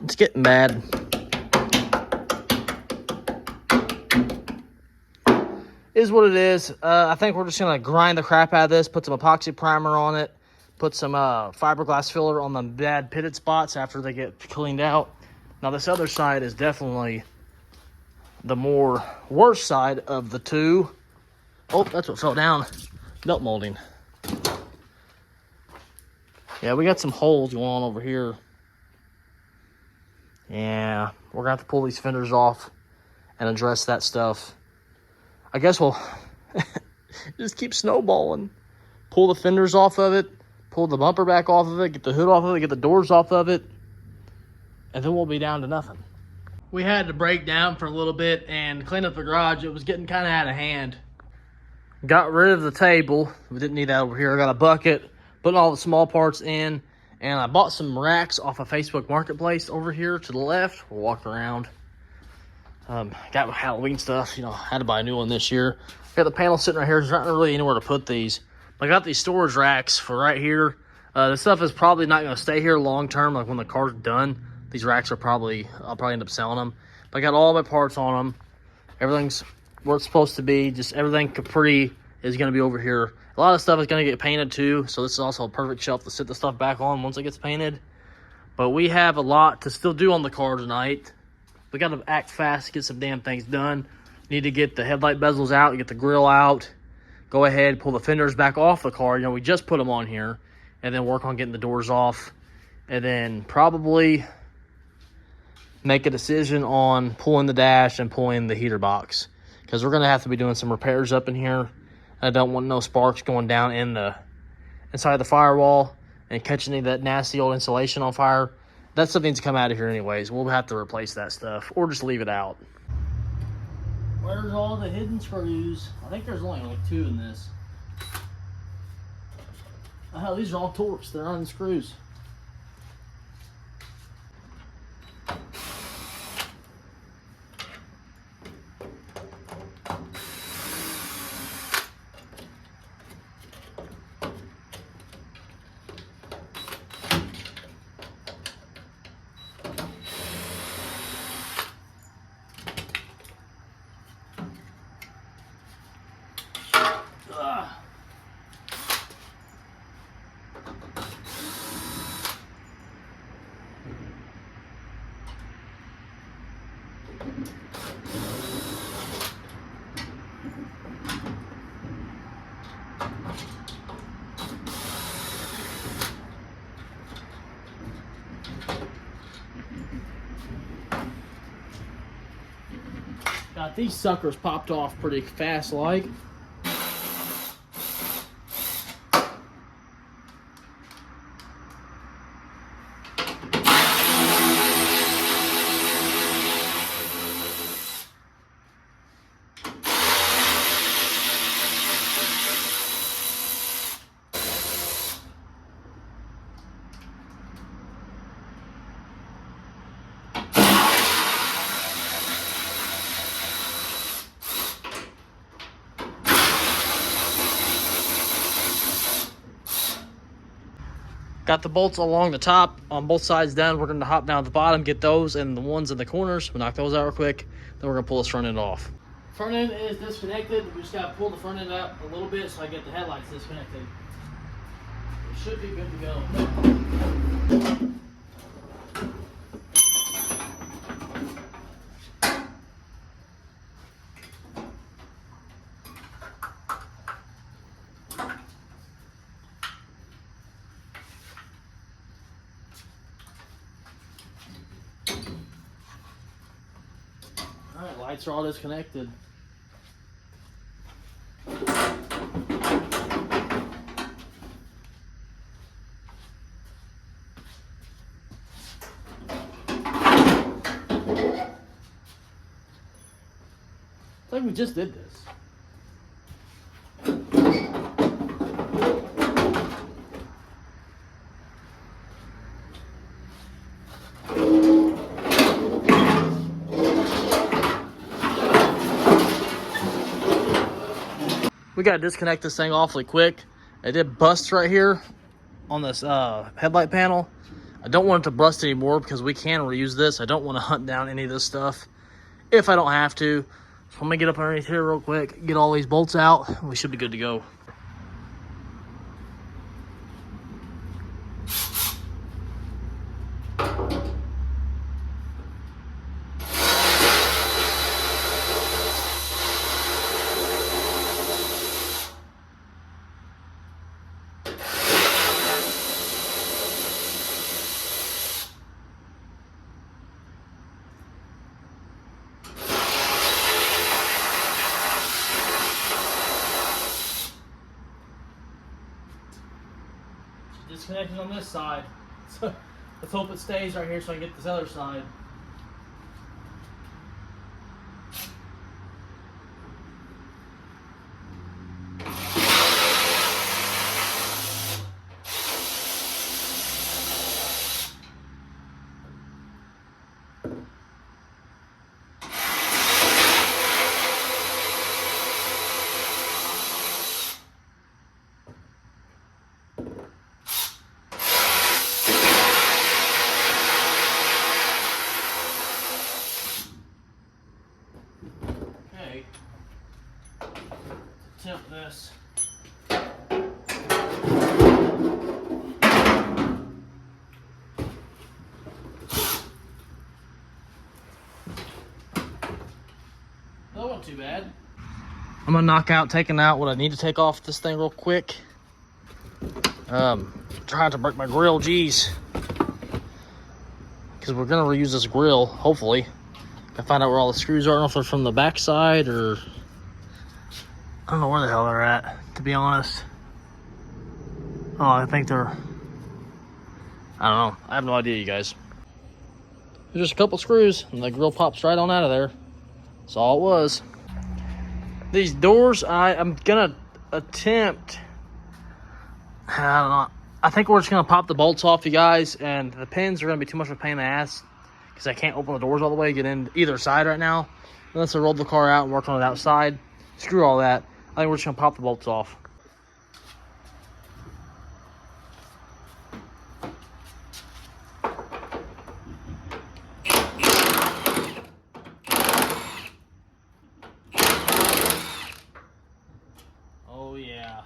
It's getting bad. Is what it is. I think we're just gonna grind the crap out of this, put some epoxy primer on it, put some fiberglass filler on the bad pitted spots after they get cleaned out. Now this other side is definitely the more worse side of the two. Oh, that's what fell down. Belt molding. Yeah, we got some holes going on over here. Yeah, we're gonna have to pull these fenders off and address that stuff. I guess we'll just keep snowballing. Pull the fenders off of it, pull the bumper back off of it, get the hood off of it, get the doors off of it, and then we'll be down to nothing. We had to break down for a little bit and clean up the garage. It was getting kind of out of hand. Got rid of the table. We didn't need that over here. I got a bucket, putting all the small parts in, and I bought some racks off of Facebook Marketplace over here to the left. We'll walk around. Got Halloween stuff, had to buy a new one this year. Got the panel sitting right here. There's not really anywhere to put these. I got these storage racks for right here. This stuff is probably not going to stay here long term. Like when the car's done, these racks are I'll probably end up selling them. But I got all my parts on them. Everything's where it's supposed to be. Just everything capri is going to be over here. A lot of stuff is going to get painted too. So this is also a perfect shelf to sit the stuff back on once it gets painted. But we have a lot to still do on the car tonight. We got to act fast to get some damn things done. Need to get the headlight bezels out, get the grill out. Go ahead, pull the fenders back off the car. We just put them on here. And then work on getting the doors off. And then probably make a decision on pulling the dash and pulling the heater box. Because we're going to have to be doing some repairs up in here. I don't want no sparks going down inside the firewall and catching any of that nasty old insulation on fire. That stuff needs to come out of here anyways. We'll have to replace that stuff or just leave it out. Where's all the hidden screws? I think there's only like 2 in this. Oh, hell, these are all Torx. They're on the screws. Got these suckers popped off pretty fast like. Got the bolts along the top on both sides done. We're going to hop down to the bottom, get those, and the ones in the corners. We'll knock those out real quick. Then we're going to pull this front end off. Front end is disconnected. We just got to pull the front end out a little bit so I get the headlights disconnected. It should be good to go. Alright, lights are all disconnected. It's like we just did this. We gotta disconnect this thing awfully quick. It did bust right here on this headlight panel. I don't want it to bust anymore because we can reuse this. I don't want to hunt down any of this stuff if I don't have to. So I'm gonna get up underneath here real quick, get all these bolts out, and we should be good to go. Disconnected on this side. So let's hope it stays right here so I can get this other side. Attempt this. That wasn't too bad. I'm gonna taking out what I need to take off this thing real quick. Trying to break my grill, geez. Because we're gonna reuse this grill, hopefully. I find out where all the screws are. I don't know if they're from the back side or I don't know where the hell they're at, to be honest. Oh, I think they're, I don't know. I have no idea, you guys. There's just a couple screws and the grill pops right on out of there. That's all it was. These doors, I'm gonna attempt, I don't know. I think we're just gonna pop the bolts off, you guys, and the pins are gonna be too much of a pain in the ass because I can't open the doors all the way, get in either side right now. Unless I roll the car out and work on it outside. Screw all that. I think we're just gonna pop the bolts off. Oh yeah.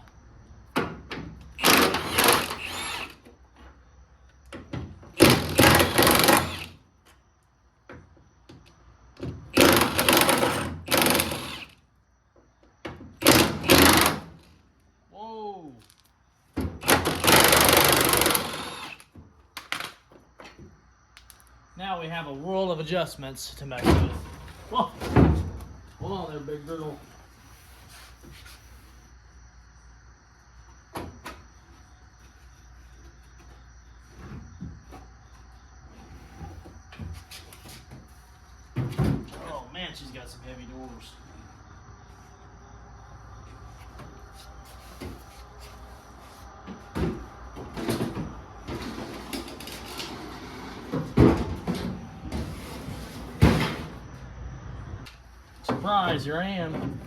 Whoa. Now we have a world of adjustments to mess with. Whoa. Hold on there, big girl. Oh man, she's got some heavy doors. Surprise, here I am.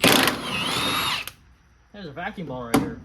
There's a vacuum ball right here.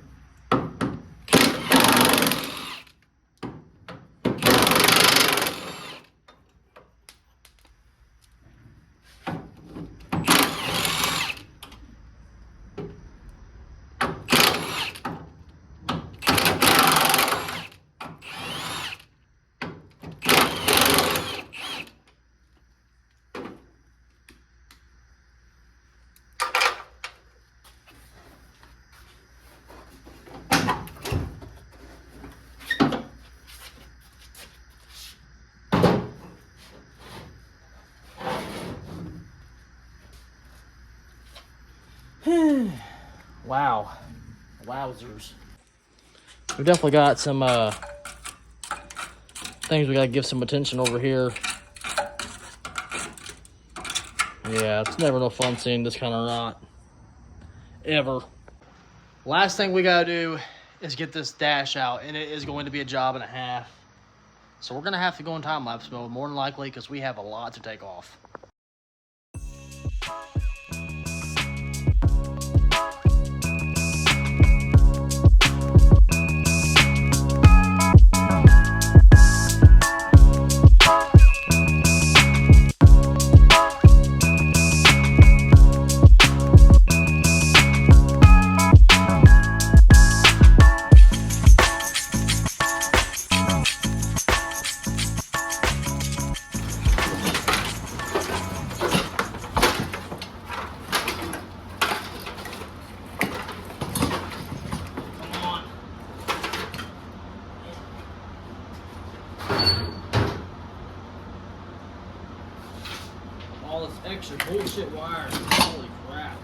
Wow. Wowzers. We definitely got some things we gotta give some attention over here. Yeah, it's never no fun seeing this kind of rot. Ever. Last thing we gotta do is get this dash out, and it is going to be a job and a half. So we're gonna have to go in time-lapse mode, more than likely, because we have a lot to take off. All this extra bullshit wire. Holy crap.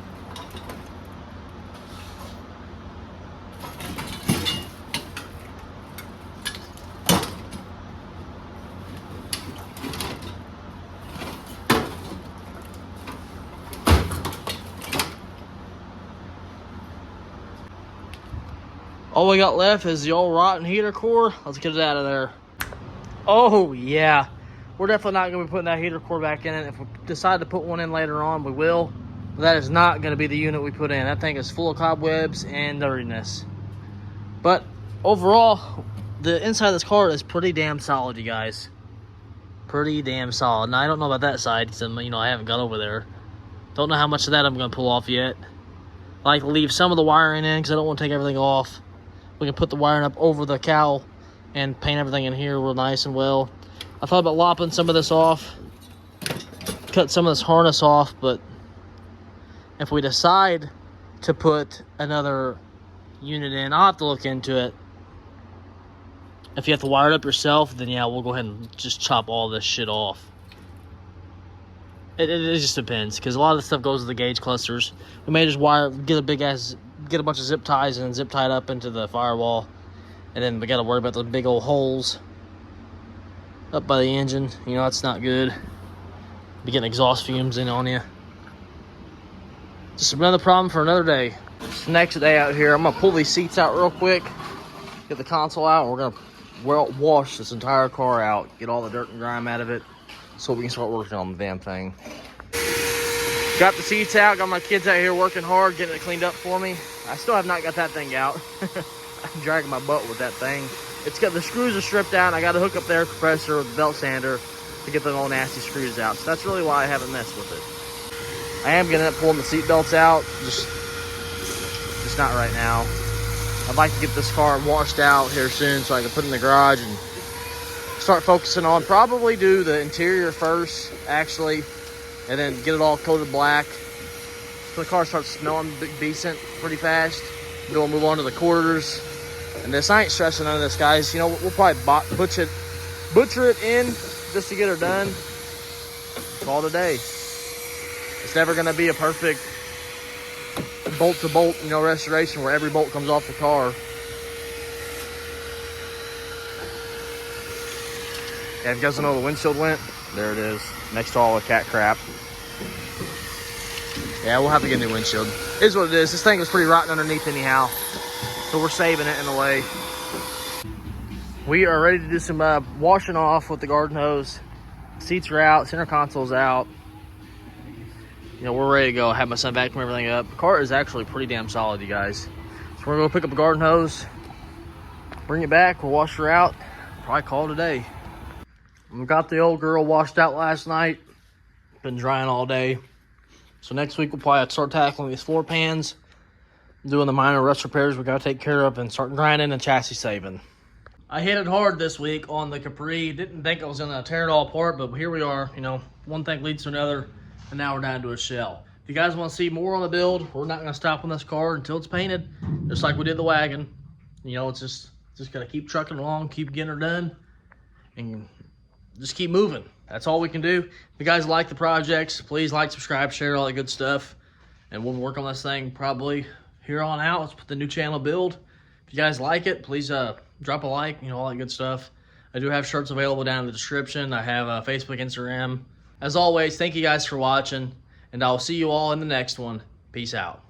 All we got left is the old rotten heater core. Let's get it out of there. Oh, yeah. We're definitely not going to be putting that heater core back in it. If we decide to put one in later on, we will. But that is not going to be the unit we put in. That thing is full of cobwebs and dirtiness. But overall, the inside of this car is pretty damn solid, you guys. Pretty damn solid. Now, I don't know about that side because, I haven't got over there. Don't know how much of that I'm going to pull off yet. I like to leave some of the wiring in because I don't want to take everything off. We can put the wiring up over the cowl and paint everything in here real nice and well. I thought about lopping some of this off, cut some of this harness off, but if we decide to put another unit in, I'll have to look into it. If you have to wire it up yourself, then yeah, we'll go ahead and just chop all this shit off. It just depends, because a lot of the stuff goes to the gauge clusters. We may just get a bunch of zip ties and zip tie it up into the firewall, and then we got to worry about the big old holes up by the engine. That's not good. Be getting exhaust fumes in on you. Just another problem for another day. It's the next day out here. I'm gonna pull these seats out real quick, get the console out, and we're gonna wash this entire car out, get all the dirt and grime out of it, so we can start working on the damn thing. Got the seats out, got my kids out here working hard, getting it cleaned up for me. I still have not got that thing out. I'm dragging my butt with that thing. It's got the screws are stripped out, and I got to hook up the air compressor with the belt sander to get them all nasty screws out. So that's really why I haven't messed with it. I am gonna end up pulling the seat belts out, just not right now. I'd like to get this car washed out here soon so I can put it in the garage and start focusing on probably do the interior first, actually, and then get it all coated black. So the car starts smelling decent pretty fast. Then we'll move on to the quarters. And this, I ain't stressing none of this, guys. We'll probably butcher it in just to get her done. Call it a day. It's never going to be a perfect bolt-to-bolt, restoration where every bolt comes off the car. Yeah, if you guys don't know where the windshield went, there it is, next to all the cat crap. Yeah, we'll have to get a new windshield. It is what it is. This thing was pretty rotten underneath anyhow, so we're saving it in a way. We are ready to do some washing off with the garden hose. Seats are out, center console's out. We're ready to go. I have my son vacuum everything up. The car is actually pretty damn solid, you guys. So we're gonna go pick up a garden hose, bring it back, we'll wash her out, probably call it a day. We got the old girl washed out last night. Been drying all day. So next week we'll probably have to start tackling these floor pans, doing the minor rust repairs we gotta take care of, and start grinding and chassis saving. I hit it hard this week on the Capri. Didn't think I was gonna tear it all apart, but here we are. One thing leads to another, and now we're down to a shell. If you guys want to see more on the build, we're not gonna stop on this car until it's painted, just like we did the wagon. It's just gonna keep trucking along, keep getting her done, and just keep moving. That's all we can do. If you guys like the projects, please like, subscribe, share, all that good stuff. and we'll work on this thing probably here on out. Let's put the new channel build. If you guys like it, please drop a like, all that good stuff. I do have shirts available down in the description. I have Facebook, Instagram. As always, thank you guys for watching, and I'll see you all in the next one. Peace out.